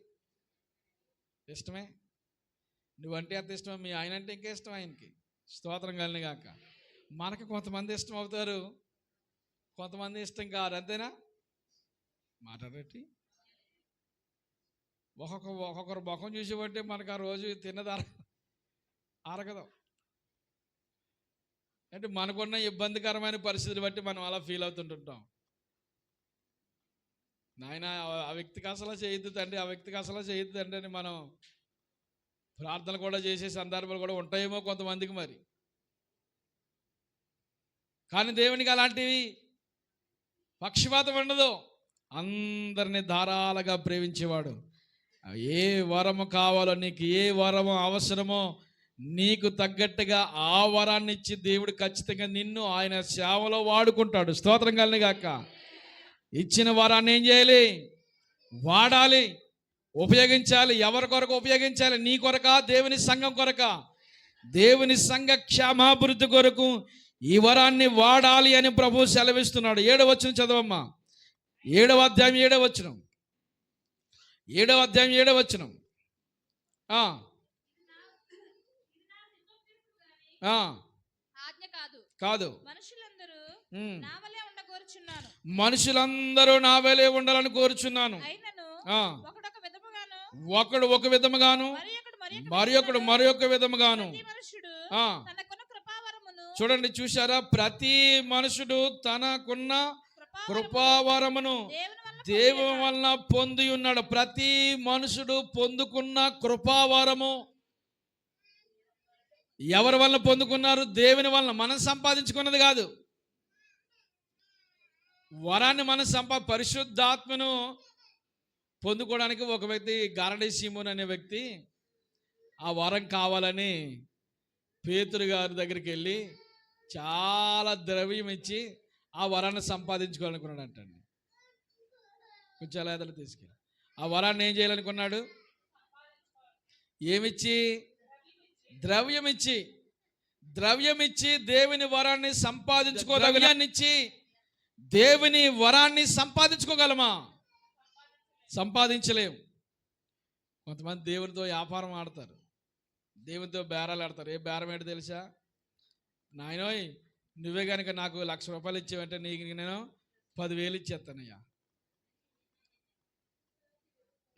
ఇష్టమే. నువ్వంటే ఎంత ఇష్టమో మీ ఆయన అంటే ఇంకా ఇష్టం ఆయనకి. స్తోత్రం కలుగాక. మనకి కొంతమంది ఇష్టం అవుతారు, కొంతమంది ఇష్టం కాదు. అంతేనా? మాట్లాడేటి ఒక్కొక్కరు ముఖం చూసేబట్టే మనకు ఆ రోజు తిన్నది అరగదు. అంటే మనకున్న ఇబ్బందికరమైన పరిస్థితులు బట్టి మనం అలా ఫీల్ అవుతుంటుంటాం. నాయన ఆ వ్యక్తికి అసలు చేయొద్దు తండ్రి, ఆ వ్యక్తికి అసలు చేయొద్దు తండ్రి అని మనం ప్రార్థన కూడా చేసే సందర్భాలు కూడా ఉంటాయేమో కొంతమందికి. మరి కానీ దేవునికి అలాంటివి పక్షపాతం ఉండదు. అందరినీ ధారాళంగా ప్రేమించేవాడు. ఏ వరము కావాలో, నీకు ఏ వరము అవసరమో నీకు తగ్గట్టుగా ఆ వరాన్ని ఇచ్చి దేవుడు ఖచ్చితంగా నిన్ను ఆయన సేవలో వాడుకుంటాడు. స్తోత్రం కలిగాక. ఇచ్చిన వరాన్ని ఏం చేయాలి? వాడాలి, ఉపయోగించాలి. ఎవరి కొరకు ఉపయోగించాలి? నీ కొరక, దేవుని సంఘం కొరక, దేవుని సంఘ క్షేమాభివృద్ధి కొరకు ఈ వరాన్ని వాడాలి అని ప్రభువు సెలవిస్తున్నాడు. 7వ వచనం చదవమ్మా. 7వ అధ్యాయం 7వ వచనం. 7వ అధ్యాయం 7వ వచనం. ఆజ్ఞ కాదు, కాదు. మనుషులందరూ నా వలె ఉండగోరుచున్నాను. మనుషులందరూ నా వలె ఉండాలని కోరుచున్నాను. అయినను ఒకడు ఒక విధముగాను, మరి ఒకడు మరొక విధముగాను. చూడండి, చూశారా? ప్రతి మనుషుడు తనకున్న కృపావరమును దేవుని వలన పొంది ఉన్నాడు. ప్రతి మనుషుడు పొందుకున్న కృపావరము ఎవరి వలన పొందుకున్నారు? దేవుని వలన. మనం సంపాదించుకున్నది కాదు. వరాన్ని మనం పరిశుద్ధాత్మను పొందుకోవడానికి ఒక వ్యక్తి, గారడీ సీమోన్ అనే వ్యక్తి, ఆ వరం కావాలని పేతురు గారి దగ్గరికి వెళ్ళి చాలా ద్రవ్యం ఇచ్చి ఆ వరాన్ని సంపాదించుకోవాలనుకున్నాడు అంటండి. కొంచెం అలా ఎదలు తీసుకెళ్ళి ఆ వరాన్ని ఏం చేయాలనుకున్నాడు? ఏమిచ్చి? ద్రవ్యమిచ్చి దేవుని వరాన్ని ద్రవ్యాన్నిచ్చి దేవుని వరాన్ని సంపాదించుకోగలమా? సంపాదించలేము. కొంతమంది దేవునితో వ్యాపారం ఆడతారు, దేవునితో బేరాలు ఆడతారు. ఏ బేరం ఏంటో తెలుసా? నాయనోయ్, నువ్వే కనుక నాకు 1,00,000 రూపాయలు ఇచ్చేవంటే నీకు నేను 10,000 ఇచ్చేస్తానయ్యా.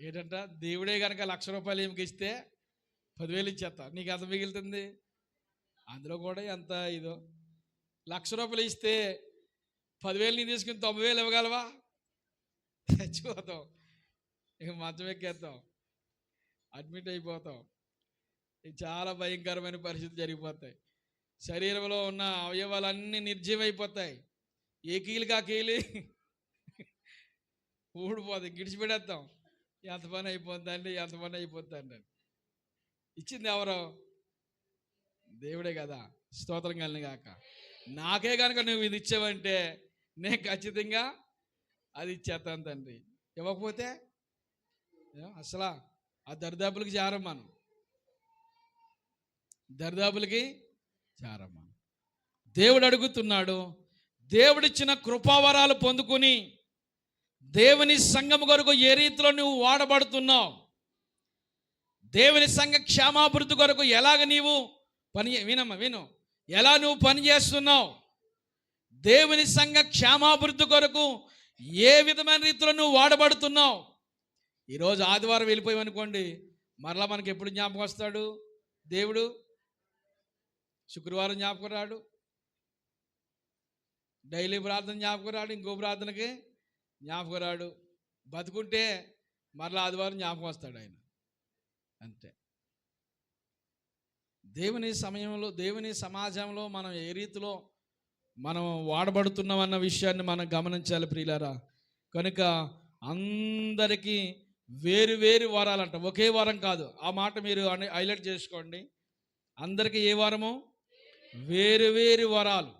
ఏంటంట? దేవుడే కనుక 1,00,000 రూపాయలు ఏమికి ఇస్తే 10,000 ఇచ్చేస్తా, నీకు ఎంత మిగులుతుంది? అందులో కూడా ఎంత ఇదో. 1,00,000 రూపాయలు ఇస్తే 10,000 నీ తీసుకుని 90,000 ఇవ్వగలవా? చచ్చిపోతాం, ఇక మంచం ఎక్కేస్తాం, అడ్మిట్ అయిపోతాం. ఇది చాలా భయంకరమైన పరిస్థితి జరిగిపోతాయి. శరీరంలో ఉన్న అవయవాలన్నీ నిర్జీవైపోతాయి. ఏ కీలుగా కీలి ఊడిపోతాయి, గిడిచిపెడేస్తాం. ఎంత పని అయిపోతుందండి. ఇచ్చింది ఎవరో? దేవుడే కదా. స్తోత్రం కలిగాక. నాకే కనుక నువ్వు ఇది ఇచ్చావంటే నేను ఖచ్చితంగా అది ఇచ్చేస్తాను తండ్రి. ఇవ్వకపోతే అసలు ఆ దరిదాపులకి చేరం. మనం దరిదాపులకి చేరం. దేవుడు అడుగుతున్నాడు, దేవుడిచ్చిన కృపావరాలు పొందుకుని దేవుని సంఘం కొరకు ఏ రీతిలో నువ్వు వాడబడుతున్నావు, దేవుని సంఘ క్షేమాభివృద్ధి కొరకు ఎలాగ నీవు విను ఎలా నువ్వు పని చేస్తున్నావు, దేవుని సంఘ క్షేమాభివృద్ధి కొరకు ఏ విధమైన రీతిలో నువ్వు వాడబడుతున్నావు. ఈరోజు ఆదివారం వెళ్ళిపోయామనుకోండి, మరలా మనకి ఎప్పుడు జ్ఞాపకం వస్తాడు దేవుడు? శుక్రవారం జ్ఞాపకం రాడు, డైలీ ప్రార్థన జ్ఞాపకం రాడు, ఇంకో ప్రార్థనకి జ్ఞాపకం రాడు. బతుకుంటే మరలా ఆదివారం జ్ఞాపకం వస్తాడు ఆయన, అంతే. దేవుని సమయంలో, దేవుని సమాజంలో మనం ఏ రీతిలో మనం వాడబడుతున్నాం అన్న విషయాన్ని మనం గమనించాలి ప్రియులారా. కనుక అందరికీ వేరు వేరు వరాలంట, ఒకే వారం కాదు. ఆ మాట మీరు హైలైట్ చేసుకోండి. అందరికీ ఏ వారము? వేరు వేరు వరాలు,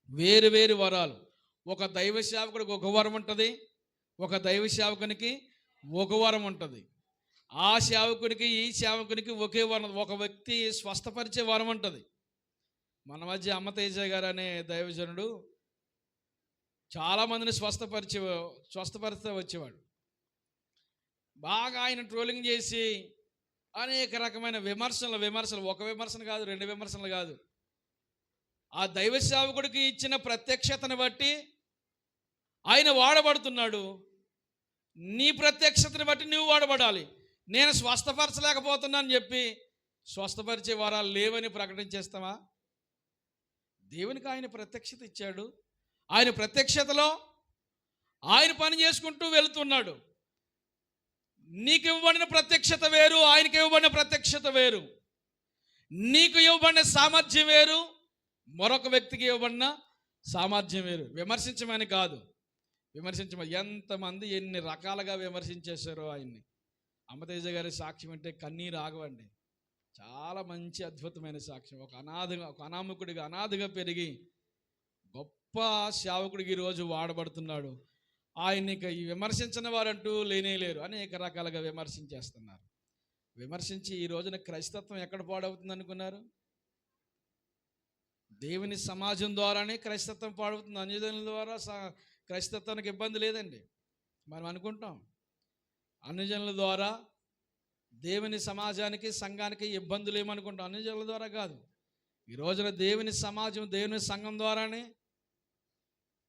వేరు వేరు వరాలు. ఒక దైవ సేవకుడికి ఒక వరం ఉంటుంది, ఒక దైవ సేవకునికి ఒక వరం ఉంటుంది. ఆ సేవకుడికి ఈ సేవకునికి ఒకే వరం. ఒక వ్యక్తి స్వస్థపరిచే వరం ఉంటుంది. మన మధ్య అమ్మతేజ గారు అనే దైవజనుడు చాలామందిని స్వస్థపరిస్తే వచ్చేవాడు. బాగా ఆయన ట్రోలింగ్ చేసి అనేక రకమైన విమర్శలు, ఒక విమర్శన కాదు, 2 విమర్శలు కాదు. ఆ దైవ సేవకుడికి ఇచ్చిన ప్రత్యక్షతను బట్టి ఆయన వాడబడుతున్నాడు. నీ ప్రత్యక్షతను బట్టి నువ్వు వాడబడాలి. నేను స్వస్థపరచలేకపోతున్నాను చెప్పి స్వస్థపరిచే వరాలు లేవని ప్రకటించేస్తావా? దేవునికి ఆయన ప్రత్యక్షత ఇచ్చాడు. ఆయన ప్రత్యక్షతలో ఆయన పని చేసుకుంటూ వెళుతున్నాడు. నీకు ఇవ్వబడిన ప్రత్యక్షత వేరు, ఆయనకి ఇవ్వబడిన ప్రత్యక్షత వేరు. నీకు ఇవ్వబడిన సామర్థ్యం వేరు, మరొక వ్యక్తికి ఇవ్వబడిన సామర్థ్యం వేరు. విమర్శించమని కాదు, ఎంతమంది ఎన్ని రకాలుగా విమర్శించేశారో ఆయన్ని. అమ్మతేజ గారి సాక్ష్యం అంటే కన్నీరు ఆగవండి. చాలా మంచి అద్భుతమైన సాక్ష్యం. ఒక అనామకుడిగా అనాథగా పెరిగి గొప్ప సేవకుడికి ఈరోజు వాడబడుతున్నాడు. ఆయన్ని విమర్శించిన వారంటూ లేరు. అనేక రకాలుగా విమర్శించేస్తున్నారు. విమర్శించి ఈ రోజున క్రైస్తత్వం ఎక్కడ పాడవుతుంది అనుకున్నారు? దేవుని సమాజం ద్వారానే క్రైస్తత్వం పాడవుతుంది. అన్యజనుల ద్వారా క్రైస్తత్వానికి ఇబ్బంది లేదండి. మనం అనుకుంటాం అన్యజనుల ద్వారా దేవుని సమాజానికి, సంఘానికి ఇబ్బందులు ఏమనుకుంటాం. అన్యజనుల ద్వారా కాదు. ఈ రోజున దేవుని సమాజం, దేవుని సంఘం ద్వారానే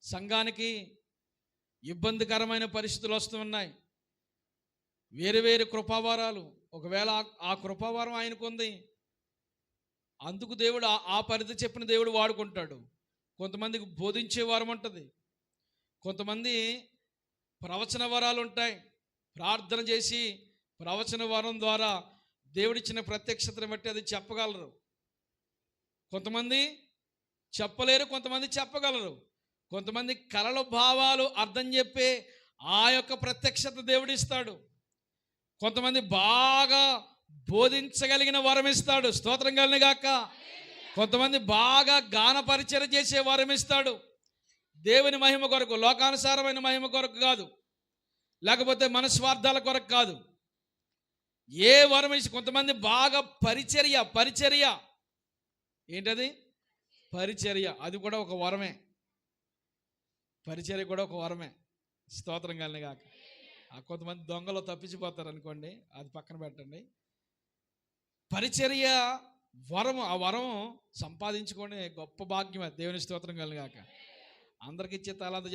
సంఘానికి ఇబ్బందికరమైన పరిస్థితులు వస్తున్నాయి. వేరు వేరు కృపావారాలు. ఒకవేళ ఆ కృపావారం ఆయనకు ఉంది, అందుకు దేవుడు ఆ పరిధి చెప్పిన దేవుడు వాడుకుంటాడు. కొంతమందికి బోధించే వరం ఉంటుంది, కొంతమంది ప్రవచన వరాలు ఉంటాయి. ప్రార్థన చేసి ప్రవచన వరం ద్వారా దేవుడిచ్చిన ప్రత్యక్షతను బట్టి అది చెప్పగలరు. కొంతమంది చెప్పలేరు, కొంతమంది చెప్పగలరు. కొంతమంది కలల భావాలు అర్థం చెప్పే ఆ యొక్క ప్రత్యక్షత దేవుడిస్తాడు. కొంతమంది బాగా బోధించగలిగిన వరం ఇస్తాడు, స్తోత్రం కలిగిన గాక. కొంతమంది బాగా గాన పరిచయం చేసే వరం ఇస్తాడు, దేవుని మహిమ కొరకు, లోకానుసారమైన మహిమ కొరకు కాదు, లేకపోతే మన స్వార్థాల కొరకు కాదు. ఏ వరం ఇచ్చి కొంతమంది బాగా పరిచర్య ఏంటది? పరిచర్య, అది కూడా ఒక వరమే. పరిచర్య కూడా ఒక వరమే, స్తోత్రం కలిగిన గాక. కొంతమంది దొంగలు తప్పించిపోతారు అనుకోండి, అది పక్కన పెట్టండి. పరిచర్య వరం, ఆ వరం సంపాదించుకొని గొప్ప భాగ్యమే. దేవుని స్తోత్రం కలిగిన గాక. అందరికి ఇచ్చే తలాంత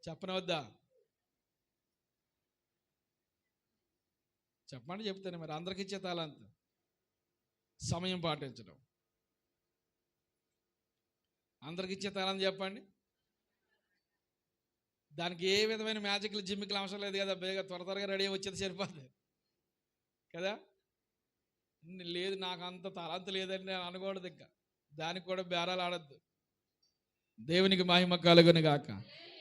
చెప్పనవద్దా? చెప్పండి, చెప్తాను. మరి అందరికి ఇచ్చే తలాంత సమయం పాటించడం. అందరికి ఇచ్చే తలాంత చెప్పండి. దానికి ఏ విధమైన మ్యాజిక్లు, జిమ్మికలు అవసరం లేదు కదా. బేగా త్వరగా రెడీ వచ్చేది సరిపోతుంది కదా. లేదు నాకు అంత తలాంత లేదని నేను అనకూడదు. ఇంకా దానికి కూడా బేరాలు ఆడద్దు. దేవునికి మహిమ కలుగును గాక.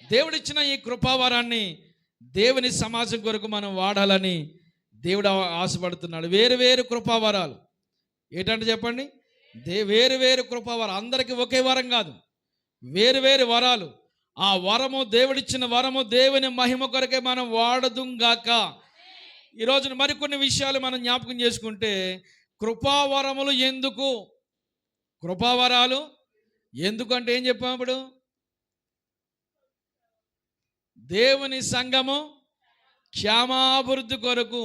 దేవుడిచ్చిన ఈ కృపావరాన్ని దేవుని సమాజం కొరకు మనం వాడాలని దేవుడు ఆశపడుతున్నాడు. వేరు వేరు కృపావరాలు ఏంటంటే చెప్పండి, వేరు వేరు కృపావరాలు. అందరికీ ఒకే వరం కాదు, వేరు వేరు వరాలు. ఆ వరము, దేవుడిచ్చిన వరము దేవుని మహిమ కొరకే మనం వాడదుంగాక. ఈరోజున మరికొన్ని విషయాలు మనం జ్ఞాపకం చేసుకుంటే, కృపావరములు ఎందుకు, కృపావరాలు ఎందుకంటే ఏం చెప్పాము ఇప్పుడు? దేవుని సంఘము క్షేమాభివృద్ధి కొరకు.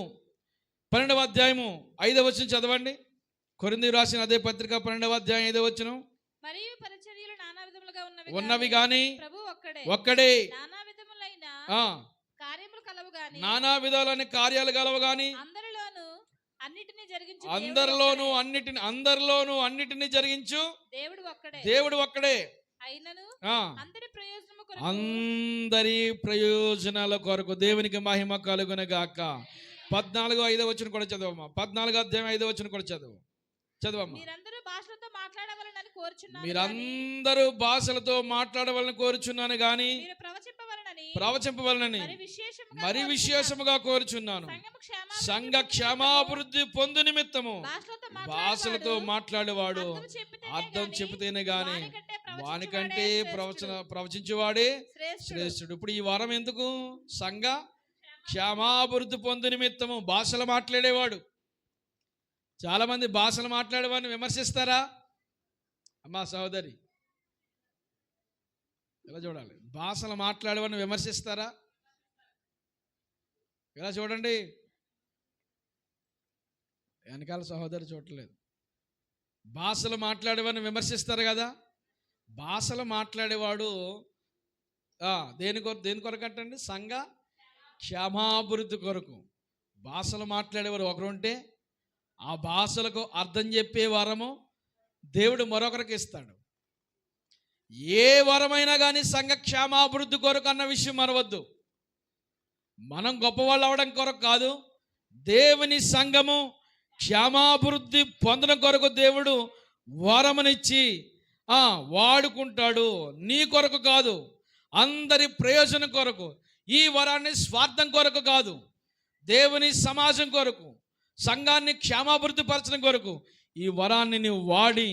12వ అధ్యాయము 5వ వచనం చదవండి. కొరింథీయులకు రాసిన అదే పత్రిక 12వ అధ్యాయం 5వ వచనం. మరియు పరిచర్యలు నానా విధముల విధములుగా ఉన్నవి గాని ప్రభు ఒక్కడే. ఒక్కడే. నానా విధములైన ఆ కార్యములు కలవు గాని నానా విధాలైన కార్యాలు గలవు గాని అందరిలోను అన్నిటిని జరిగించు అందరిలోను అన్నిటిని జరిగించు దేవుడు ఒక్కడే. దేవుడు ఒక్కడే. అయినను ఆ అందరి ప్రయోజనము కొరకు అందరి ప్రయోజనాల కొరకు దేవునికి మహిమ కలుగును గాక. 14:5 వచనం కూడా చదవమ్మా. 14:5 కూడా చదవమ్మా. మీరందరూ భాషలతో మాట్లాడవలనని కోరుచున్నాను. మీరందరూ భాషలతో మాట్లాడవలని కోరుచున్నాను గాని మీరు ప్రవచింపవలనని మరి విశేషముగా కోరుచున్నాను. సంఘ క్షేమాభివృద్ధి పొందు నిమిత్తము భాషలతో మాట్లాడేవాడు అర్థం చెబితేనే గాని వానికంటే ప్రవచించేవాడే శ్రేష్ఠుడు. ఇప్పుడు ఈ వరం ఎందుకు? సంఘ క్షేమాభివృద్ధి పొందు నిమిత్తము. భాషలు మాట్లాడేవాడు. చాలా మంది భాషలు మాట్లాడేవాడిని విమర్శిస్తారా అమ్మా సహోదరి? ఇలా చూడాలి. భాషలు మాట్లాడేవాడిని విమర్శిస్తారా? ఇలా చూడండి. వెనకాల సహోదరి చూడలేదు. భాషలు మాట్లాడేవాడిని విమర్శిస్తారు కదా. భాషలు మాట్లాడేవాడు దేని కొరకు అంటండి? సంఘ క్షేమాభివృద్ధి కొరకు. భాషలు మాట్లాడేవారు ఒకరుంటే ఆ భాషలకు అర్థం చెప్పే వరము దేవుడు మరొకరికి ఇస్తాడు. ఏ వరమైనా కానీ సంఘ క్షేమాభివృద్ధి కొరకు అన్న విషయం మరవద్దు. మనం గొప్పవాళ్ళు అవడం కొరకు కాదు. దేవుని సంఘము క్షేమాభివృద్ధి పొందడం కొరకు దేవుడు వరమునిచ్చి వాడుకుంటాడు. నీ కొరకు కాదు, అందరి ప్రయోజనం కొరకు. ఈ వరాన్ని స్వార్థం కొరకు కాదు, దేవుని సమాజం కొరకు, సంఘాన్ని క్షేమాభివృద్ధి పరచడం కొరకు ఈ వరాన్ని నీవు వాడి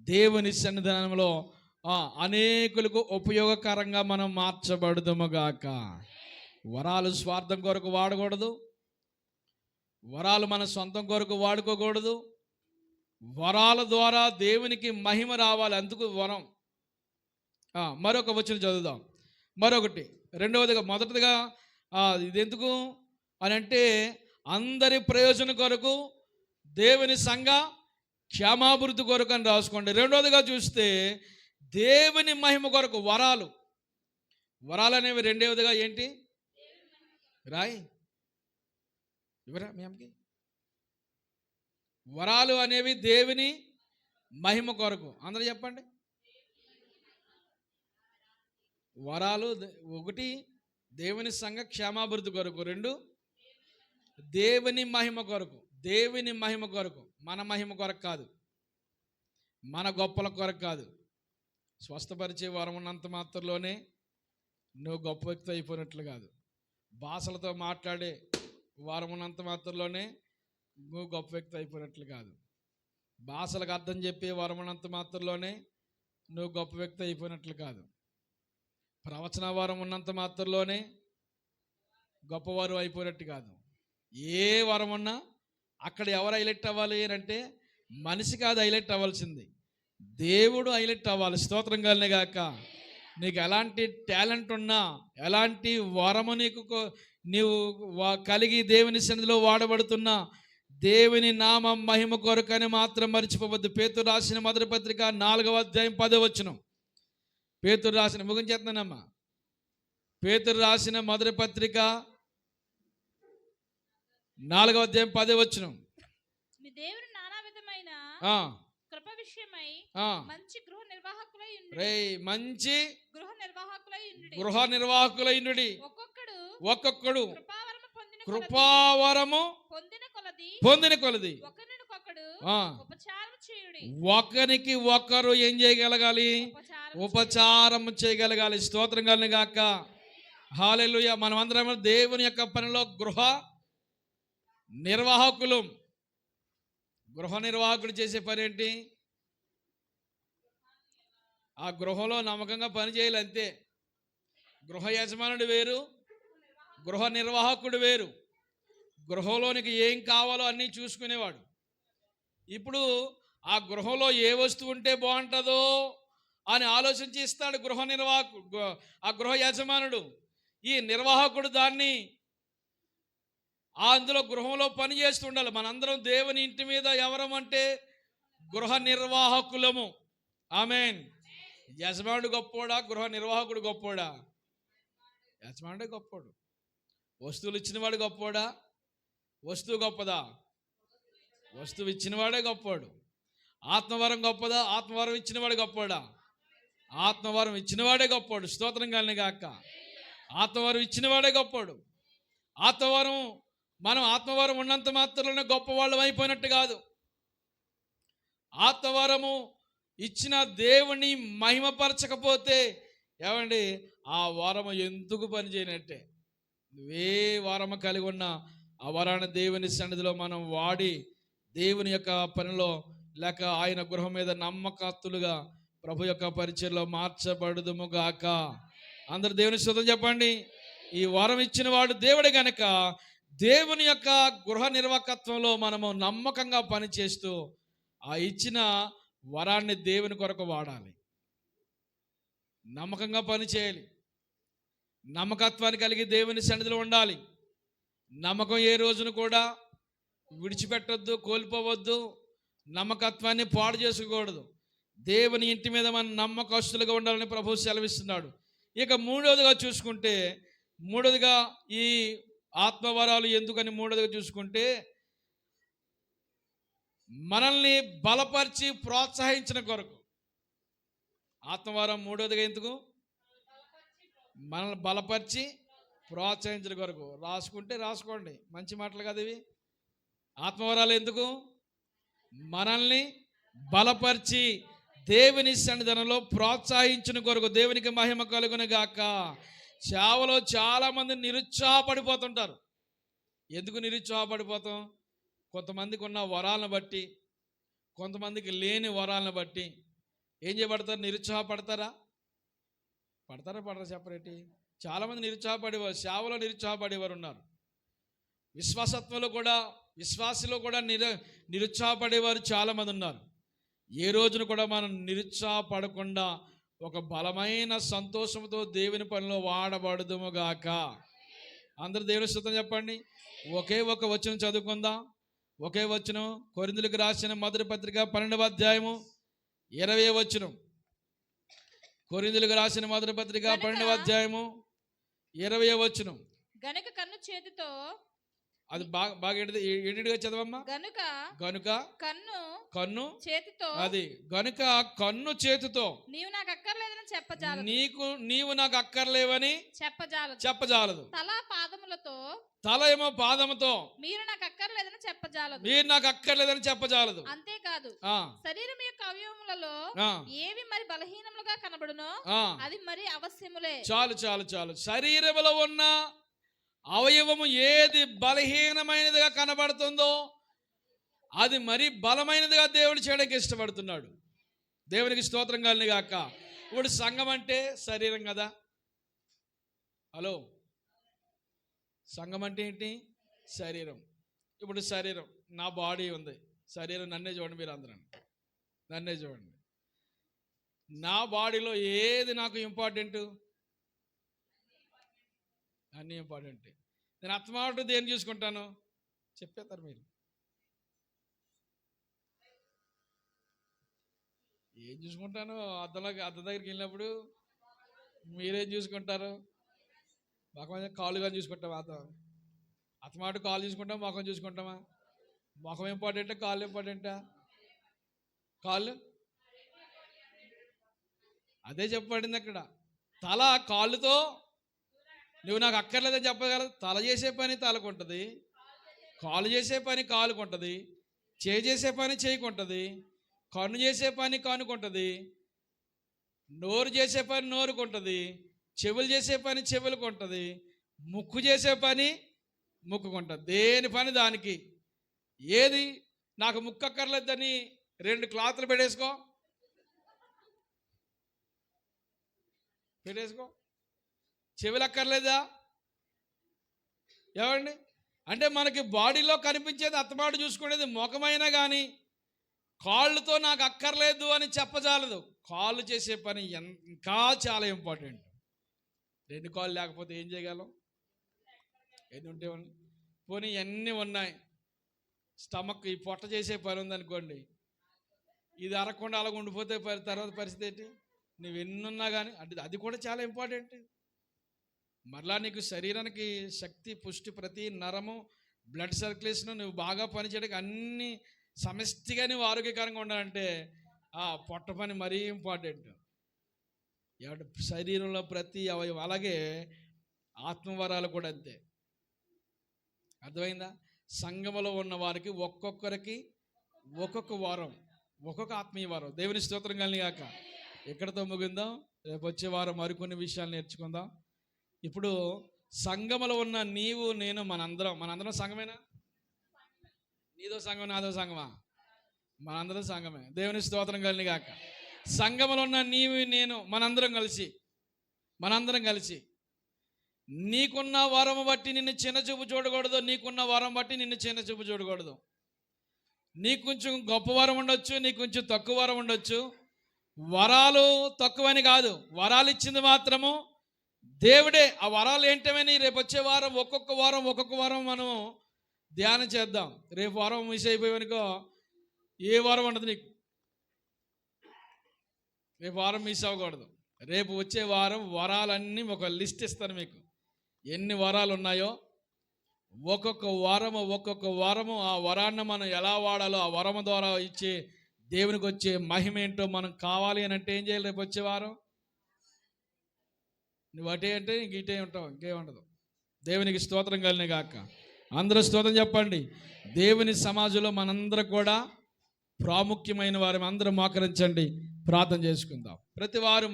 దేవుని సన్నిధానంలో అనేకులకు ఉపయోగకరంగా మనం మార్చబడుదుముగాక. వరాలు స్వార్థం కొరకు వాడకూడదు. వరాలు మన సొంతం కొరకు వాడుకోకూడదు. వరాల ద్వారా దేవునికి మహిమ రావాలి. అందుకు వరం. మరొక వచనం చదువుదాం. మరొకటి రెండవదిగా, మొదటిదిగా ఇది ఎందుకు అని అంటే అందరి ప్రయోజనం కొరకు, దేవుని సంఘ క్షేమాభివృద్ధి కొరకు అని రాసుకోండి. రెండవదిగా చూస్తే దేవుని మహిమ కొరకు వరాలు. వరాలు అనేవి రెండవదిగా ఏంటి? రాయి ఇవరా మీ అమ్మకి. వరాలు అనేవి దేవుని మహిమ కొరకు. అందరూ చెప్పండి. వరాలు ఒకటి దేవుని సంఘ క్షేమాభివృద్ధి కొరకు, రెండు దేవుని మహిమ కొరకు. దేవుని మహిమ కొరకు, మన మహిమ కొరకు కాదు, మన గొప్పల కొరకు కాదు. స్వస్థపరిచే వరం ఉన్నంత మాత్రంలోనే నువ్వు గొప్ప వ్యక్తి అయిపోయినట్లు కాదు. భాషలతో మాట్లాడే వరం ఉన్నంత మాత్రంలోనే నువ్వు గొప్ప వ్యక్తి అయిపోయినట్లు కాదు. భాషలకు అర్థం చెప్పే వరం ఉన్నంత మాత్రంలోనే నువ్వు గొప్ప వ్యక్తి అయిపోయినట్లు కాదు. ప్రవచన వరం ఉన్నంత మాత్రంలోనే గొప్పవారు అయిపోయినట్టు కాదు. ఏ వరం ఉన్నా అక్కడ ఎవరు హైలైట్ అవ్వాలి అంటే మనిషి కాదు హైలైట్ అవ్వాల్సింది, దేవుడు హైలైట్ అవ్వాలి. స్తోత్రం కలిగిన గాక. నీకు ఎలాంటి టాలెంట్ ఉన్నా, ఎలాంటి వరము నీవు కలిగి దేవుని సన్నిధిలో వాడబడుతున్నా, దేవుని నామం మహిమ కొరకని మాత్రం మర్చిపోవద్దు. పేతురు రాసిన మొదటి పత్రిక 4వ అధ్యాయం 10వ వచనం. పేతురు రాసిన, ముగించేస్తున్నానమ్మా. పేతురు రాసిన మొదటి పత్రిక 4వ అధ్యాయం 10వ వచనం. మీ దేవుని నానా విధమైన కృప విషయమై మంచి గృహ నిర్వాహకులై ఒక్కొక్కడు కృపావరము పొందిన కొలది ఒకరికి ఒకరు ఏం చేయగలగాలి? ఉపచారం చేయగలగాలి. స్తోత్రం కలిగిన గాక. హల్లెలూయా. మనమందరం దేవుని యొక్క పనిలో గృహ నిర్వాహకులు. గృహ నిర్వాహకుడు చేసే పని ఏంటి? ఆ గృహంలో నమ్మకంగా పని చేయాలి, అంతే. గృహ యజమానుడు వేరు, గృహ నిర్వాహకుడు వేరు. గృహంలోనికి ఏం కావాలో అన్నీ చూసుకునేవాడు. ఇప్పుడు ఆ గృహంలో ఏ వస్తువు ఉంటే బాగుంటుందో అని ఆలోచించి ఇస్తాడు గృహ నిర్వాహకుడు, ఆ గృహ యజమానుడు. ఈ నిర్వాహకుడు దాన్ని అందులో గృహంలో పని చేస్తూ ఉండాలి. మనందరం దేవుని ఇంటి మీద ఎవరమంటే గృహ నిర్వాహకులము. ఆమేన్. యజమానుడు గొప్పోడా, గృహ నిర్వాహకుడు గొప్పోడా? యజమానుడే గొప్పోడు. వస్తువులు ఇచ్చినవాడు గొప్పోడా, వస్తువు గొప్పదా? వస్తువు ఇచ్చినవాడే గొప్పోడు. ఆత్మవరం గొప్పదా, ఆత్మవరం ఇచ్చినవాడు గొప్పోడా? ఆత్మవరం ఇచ్చినవాడే గొప్పోడు. స్తోత్రం కలిగిన గాక. ఆత్మవరం ఇచ్చినవాడే గొప్పోడు. ఆత్మవరం, మనం ఆత్మవరం ఉన్నంత మాత్రంలోనే గొప్పవాళ్ళం అయిపోయినట్టు కాదు. ఆత్మవరము ఇచ్చిన దేవుని మహిమపరచకపోతే ఏమండి ఆ వరము ఎందుకు పనిచేయనట్టే. నువ్వే వరము కలిగి ఉన్న ఆ వరాన్ని దేవుని సన్నిధిలో మనం వాడి దేవుని యొక్క పనిలో లేక ఆయన గృహం మీద నమ్మకస్తులుగా ప్రభు యొక్క పరిచయలో మార్చబడుదుము గాక. అందరు దేవుని స్తుతి చెప్పండి. ఈ వరం ఇచ్చిన వాడు దేవుడే గనక దేవుని యొక్క గృహ నిర్వాహకత్వంలో మనము నమ్మకంగా పనిచేస్తూ ఆ ఇచ్చిన వరాన్ని దేవుని కొరకు వాడాలి. నమ్మకంగా పనిచేయాలి. నమ్మకత్వాన్ని కలిగి దేవుని సన్నిధిలో ఉండాలి. నమ్మకం ఏ రోజును కూడా విడిచిపెట్టొద్దు, కోల్పోవద్దు. నమ్మకత్వాన్ని పాడు చేసుకోకూడదు. దేవుని ఇంటి మీద మనం నమ్మకస్తులుగా ఉండాలని ప్రభువు సెలవిస్తున్నాడు. ఇక మూడవదిగా చూసుకుంటే, మూడవదిగా ఈ ఆత్మవరాలు ఎందుకని మూడవదిగా చూసుకుంటే, మనల్ని బలపరిచి ప్రోత్సహించిన కొరకు. ఆత్మవరం మూడవదిగా ఎందుకు? మనల్ని బలపరిచి ప్రోత్సహించిన కొరకు. రాసుకుంటే రాసుకోండి, మంచి మాటలు కదా ఇవి. ఆత్మవరాలు ఎందుకు? మనల్ని బలపరిచి దేవుని సన్నిధానంలో ప్రోత్సహించిన కొరకు. దేవునికి మహిమ కలుగును గాక. సేవలో చాలామంది నిరుత్సాహపడిపోతుంటారు. ఎందుకు నిరుత్సాహపడిపోతాం? కొంతమందికి ఉన్న వరాలను బట్టి, కొంతమందికి లేని వరాలను బట్టి ఏం చేయబడతారు? నిరుత్సాహపడతారా? పడతారా చెప్పరేటి? చాలామంది నిరుత్సాహపడేవారు, సేవలో నిరుత్సాహపడేవారు ఉన్నారు. విశ్వాసత్వంలో కూడా, విశ్వాసలో కూడా నిరుత్సాహపడేవారు చాలామంది ఉన్నారు. ఏ రోజున కూడా మనం నిరుత్సాహపడకుండా ఒక బలమైన సంతోషంతో దేవుని పనిలో వాడబడుదుము గాక. అందరూ దేవుని స్తుతి చెప్పండి. ఒకే ఒక వచనం చదువుకుందాం. ఒకే వచనం, కొరింథీయులకు రాసిన మొదటి పత్రిక 12వ అధ్యాయము 20వ వచనం. కొరింథీయులకు రాసిన మొదటి పత్రిక 12వ అధ్యాయము 20వ వచనం. గనుక కన్ను చేతితో, అది బాగా ఎడిగా చదవమ్మా. గనుక కన్ను చేతితో, అది గనుక కన్ను చేతితో నీవు నాకు అక్కర్లేదని చెప్పజాలదు. నీవు నాకు అక్కర్లేవని చెప్పజాలదు. తల ఏమో పాదముతో మీరు నాకు అక్కర్లేదని చెప్పజాలదు. అంతేకాదు, శరీరం యొక్క అవయవములలో ఏవి మరి బలహీనములుగా కనబడునో అది మరి అవశ్యములే. చాలు చాలు చాలు. శరీరములో ఉన్న అవయవము ఏది బలహీనమైనదిగా కనబడుతుందో అది మరి బలమైనదిగా దేవుడు చేయడానికి ఇష్టపడుతున్నాడు. దేవునికి స్తోత్రం కలుగును గాక. ఇప్పుడు సంఘం అంటే శరీరం కదా. హలో, సంఘం అంటే ఏంటి? శరీరం. ఇప్పుడు శరీరం, నా బాడీ ఉంది, శరీరం. నన్నే చూడండి, మీరు అందరూ నన్నే చూడండి. నా బాడీలో ఏది నాకు ఇంపార్టెంట్? అన్నీ ఇంపార్టెంట్. నేను అత్తమాట దేన్ని చూసుకుంటాను? చెప్పేస్తారు మీరు. ఏం చూసుకుంటాను? అద్దం దగ్గరికి వెళ్ళినప్పుడు మీరేం చూసుకుంటారు? మొఖం కాళ్ళు కానీ చూసుకుంటామా? అత్తమాట కాళ్ళు చూసుకుంటాం, మొఖం చూసుకుంటామా? మొఖం ఇంపార్టెంటా, కాళ్ళు ఇంపార్టెంటా? కాళ్ళు. అదే చెప్పబడింది అక్కడ. తల కాళ్ళుతో నువ్వు నాకు అక్కర్లేదని చెప్పగలదు. తల చేసే పని తలకుంటుంది, కాలు చేసే పని కాలుకుంటుంది, చేయి చేసే పని చేయకుంటుంది, కన్ను చేసే పని కనుకుంటుంది, నోరు చేసే పని నోరుకుంటుంది, చెవులు చేసే పని చెవులుకుంటుంది, ముక్కు చేసే పని ముక్కుకుంటుంది. దేని పని దానికి. ఏది నాకు ముక్కు అక్కర్లేదని 2 క్లాతులు పెట్టేసుకో. చెవులు అక్కర్లేదా? ఏమండి? అంటే మనకి బాడీలో కనిపించేది అత్తమాట చూసుకునేది ముఖమైనా కానీ కాళ్ళతో నాకు అక్కర్లేదు అని చెప్పజాలదు. కాళ్ళు చేసే పని ఇంకా చాలా ఇంపార్టెంట్. 2 కాళ్ళు లేకపోతే ఏం చేయగలం? ఎన్ని ఉంటే పోనీ అన్నీ ఉన్నాయి. స్టమక్, ఈ పొట్ట చేసే పని ఉందనుకోండి, ఇది అరగకుండా అలా ఉండిపోతే తర్వాత పరిస్థితి ఏంటి? నువ్వు ఎన్నున్నా కానీ అంటే అది కూడా చాలా ఇంపార్టెంట్. మరలా నీకు శరీరానికి శక్తి, పుష్టి, ప్రతి నరము, బ్లడ్ సర్క్యులేషన్ నువ్వు బాగా పనిచేయడానికి అన్ని సమష్టిగా నువ్వు ఆరోగ్యకరంగా ఉండాలంటే ఆ పొట్ట పని మరీ ఇంపార్టెంట్. శరీరంలో ప్రతి అవయవం. అలాగే ఆత్మవరాలు కూడా అంతే. అర్థమైందా? సంఘములో ఉన్న వారికి ఒక్కొక్కరికి ఒక్కొక్క వారం, ఒక్కొక్క ఆత్మీయ వారం. దేవుని స్తోత్రం కలిగాక ఎక్కడితో ముగిందాం. రేపు వచ్చే వారం మరికొన్ని విషయాలు నేర్చుకుందాం. ఇప్పుడు సంఘములో ఉన్న నీవు, నేను, మనందరం సంఘమేనా? నీదో సంఘం, నాదో సంఘమా? మనందరం సంఘమే. దేవుని స్తోత్రం కలిగాక సంఘములో ఉన్న నీవు, నేను, మనందరం కలిసి నీకున్న వరం బట్టి నిన్ను చిన్న చూపు చూడకూడదు. నీకున్న వరం బట్టి నిన్ను చిన్న చూపు చూడకూడదు. నీకు కొంచెం గొప్ప వరం ఉండొచ్చు, నీకు కొంచెం తక్కువ వరం ఉండొచ్చు. వరాలు తక్కువని కాదు, వరాలు ఇచ్చింది మాత్రము దేవుడే. ఆ వరాలు ఏంటమని రేపు వచ్చే వారం ఒక్కొక్క వారం మనం ధ్యానం చేద్దాం. రేపు వారం మిస్ అయిపోయావనుకో ఏ వారం ఉండదు నీకు. రేపు వారం మిస్ అవ్వకూడదు. రేపు వచ్చే వారం వరాలన్నీ ఒక లిస్ట్ ఇస్తాను మీకు. ఎన్ని వరాలు ఉన్నాయో ఒక్కొక్క వారము ఆ వరాన్ని మనం ఎలా వాడాలో, ఆ వరము ద్వారా ఇచ్చే దేవునికి వచ్చే మహిమ ఏంటో మనం కావాలి అని అంటే ఏం చేయాలి? రేపు వచ్చే వారం నువ్వు అటే అంటే ఇంక ఇటే ఉంటావు, ఇంకేముండదు. దేవునికి స్తోత్రం కలిగిన గాక. అందరూ స్తోత్రం చెప్పండి. దేవుని సమాజంలో మనందరం కూడా ప్రాముఖ్యమైన వారు. అందరూ మోకరించండి, ప్రార్థన చేసుకుందాం. ప్రతివారు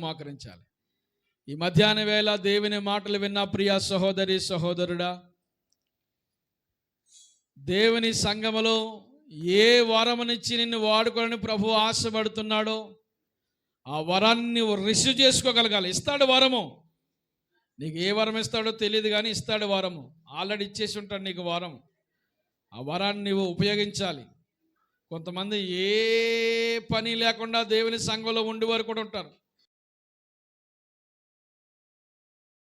మోకరించాలి. ఈ మధ్యాహ్న వేళ దేవుని మాటలు విన్న ప్రియ సహోదరి, సహోదరుడా, దేవుని సంఘములో ఏ వరమునిచ్చి నిన్ను వాడుకోవాలని ప్రభు ఆశపడుతున్నాడో ఆ వరాన్ని రిసీవ్ చేసుకోగలగాలి. ఇస్తాడు వరము. నీకు ఏ వరం ఇస్తాడో తెలియదు కానీ ఇస్తాడు వరము. ఆల్రెడీ ఇచ్చేసి ఉంటాడు నీకు వరం. ఆ వరాన్ని నువ్వు ఉపయోగించాలి. కొంతమంది ఏ పని లేకుండా దేవుని సంఘంలో ఉండి వారు కూడా ఉంటారు.